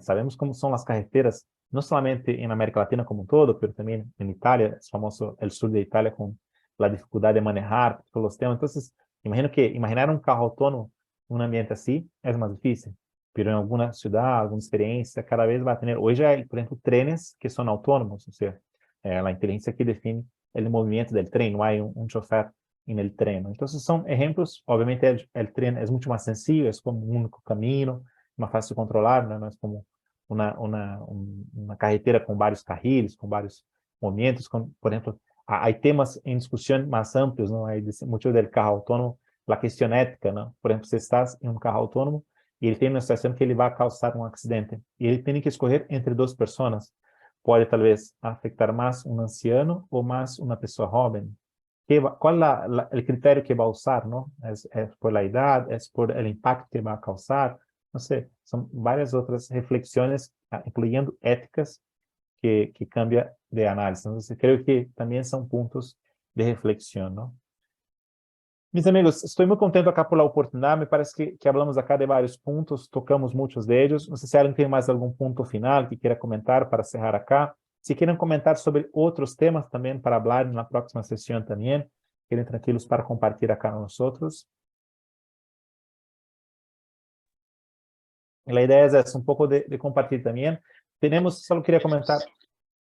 A: Sabemos cómo son las carreteras, no solamente en América Latina como un todo, pero también en Italia, es famoso el sur de Italia con la dificultad de manejar todos los temas. Entonces, imagino que imaginar un carro autónomo en un ambiente así es más difícil, pero en alguna ciudad, alguna experiencia, cada vez va a tener, hoy ya hay, por ejemplo, trenes que son autónomos, o sea, la inteligencia que define el movimiento del tren, no hay un chofer en el tren. Entonces son ejemplos, obviamente el tren es mucho más sencillo, es como un único camino, más fácil de controlar, ¿no? No es como una carretera con varios carriles, con varios movimientos, por ejemplo, hay temas en discusión más amplios, ¿no? Hay mucho del carro autónomo, la cuestión ética, ¿no? Por ejemplo, si estás en un carro autónomo y ele tem uma situação que ele vai causar um acidente e ele tem que escolher entre duas pessoas, pode talvez afetar mais um anciano ou mais uma pessoa jovem. ¿Cuál es el criterio que va a usar, no? ¿Es por la edad? ¿Es por el impacto que va a causar? No sé, son varias otras reflexiones, incluyendo éticas, que cambia de análisis. Entonces, creo que también son puntos de reflexión, ¿no? Mis amigos, estoy muy contento acá por la oportunidad. Me parece que hablamos acá de varios puntos, tocamos muchos de ellos. No sé si alguien tiene más algún punto final que quiera comentar para cerrar acá. Si quieren comentar sobre otros temas también para hablar en la próxima sesión también, queden tranquilos para compartir acá con nosotros. La idea es un poco de compartir también. Tenemos, solo quería comentar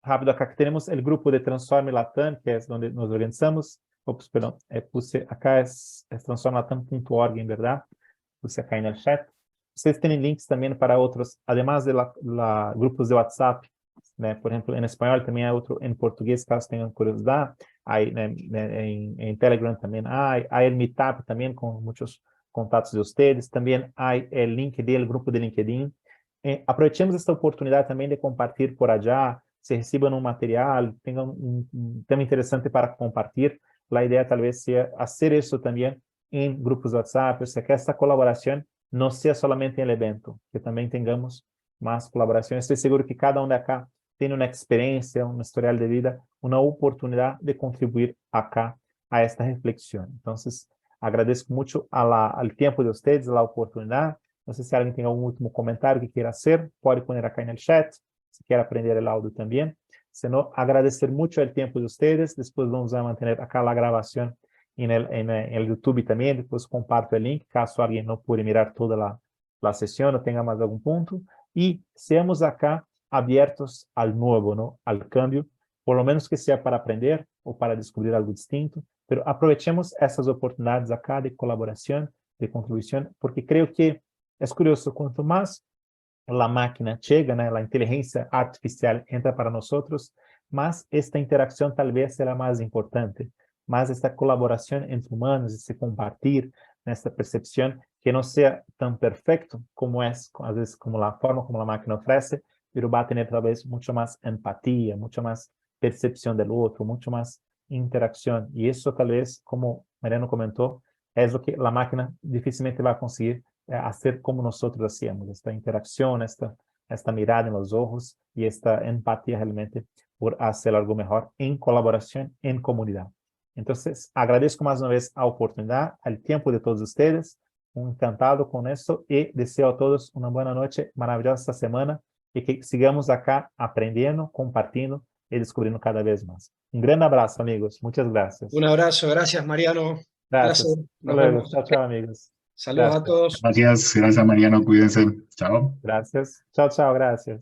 A: rápido acá, que tenemos el grupo de Transforme Latam, que es donde nos organizamos. Ops, perdón, puse acá es transformelatam.org, en verdad. Puse acá en el chat. Ustedes tienen links también para otros, además de grupos de WhatsApp, ¿no? Por ejemplo, en español también hay otro, en portugués, caso tengan curiosidad. Hay en Telegram también hay el Meetup también con muchos contactos de ustedes. También hay el link del grupo de LinkedIn. Aprovechemos esta oportunidad también de compartir por allá, se reciban un material, tengan un tema interesante para compartir. la idea tal vez sea hacer eso también en grupos de WhatsApp, o sea, que esta colaboración no sea solamente en el evento, que también tengamos más colaboración. Estoy seguro que cada uno de acá tiene una experiencia, un historial de vida, una oportunidad de contribuir acá a esta reflexión. Entonces, agradezco mucho al tiempo de ustedes, a la oportunidad. No sé si alguien tiene algún último comentario que quiera hacer, puede poner acá en el chat, si quiere aprender el audio también. Si no, agradecer mucho el tiempo de ustedes. Después vamos a mantener acá la grabación en el YouTube también. Después comparto el link, caso alguien no pueda mirar toda la sesión o tenga más algún punto. Y seamos acá abiertos al nuevo, ¿no? Al cambio, por lo menos que sea para aprender o para descubrir algo distinto, pero aprovechemos essas oportunidades acá de colaboración, de contribución, porque creo que es curioso, cuanto más la máquina llega, ¿no? La inteligencia artificial entra para nosotros, más esta interacción tal vez será más importante, más esta colaboración entre humanos, ese compartir, esta percepción que no sea tan perfecto como es, a veces, como la forma como la máquina ofrece, pero va a tener tal vez mucho más empatía, mucho más percepción del otro, mucho más interacción. Y eso tal vez, como Mariano comentó, es lo que la máquina difícilmente va a conseguir hacer como nosotros hacíamos, esta interacción, esta mirada en los ojos y esta empatía realmente por hacer algo mejor en colaboración, en comunidad. Entonces, agradezco más una vez la oportunidad, el tiempo de todos ustedes, encantado con esto y deseo a todos una buena noche, maravillosa semana y que sigamos acá aprendiendo, compartiendo y descubriendo cada vez más. Un gran abrazo, amigos. Muchas gracias.
B: Un abrazo, gracias Mariano. Un placer.
A: Gracias. Hasta
B: Nos
A: luego.
B: vemos.
A: Chao, chao, amigos.
B: Saludos a
A: Gracias.
B: todos.
C: Gracias, gracias Mariano, cuídense. Chao.
A: Gracias. Chao, chao, gracias.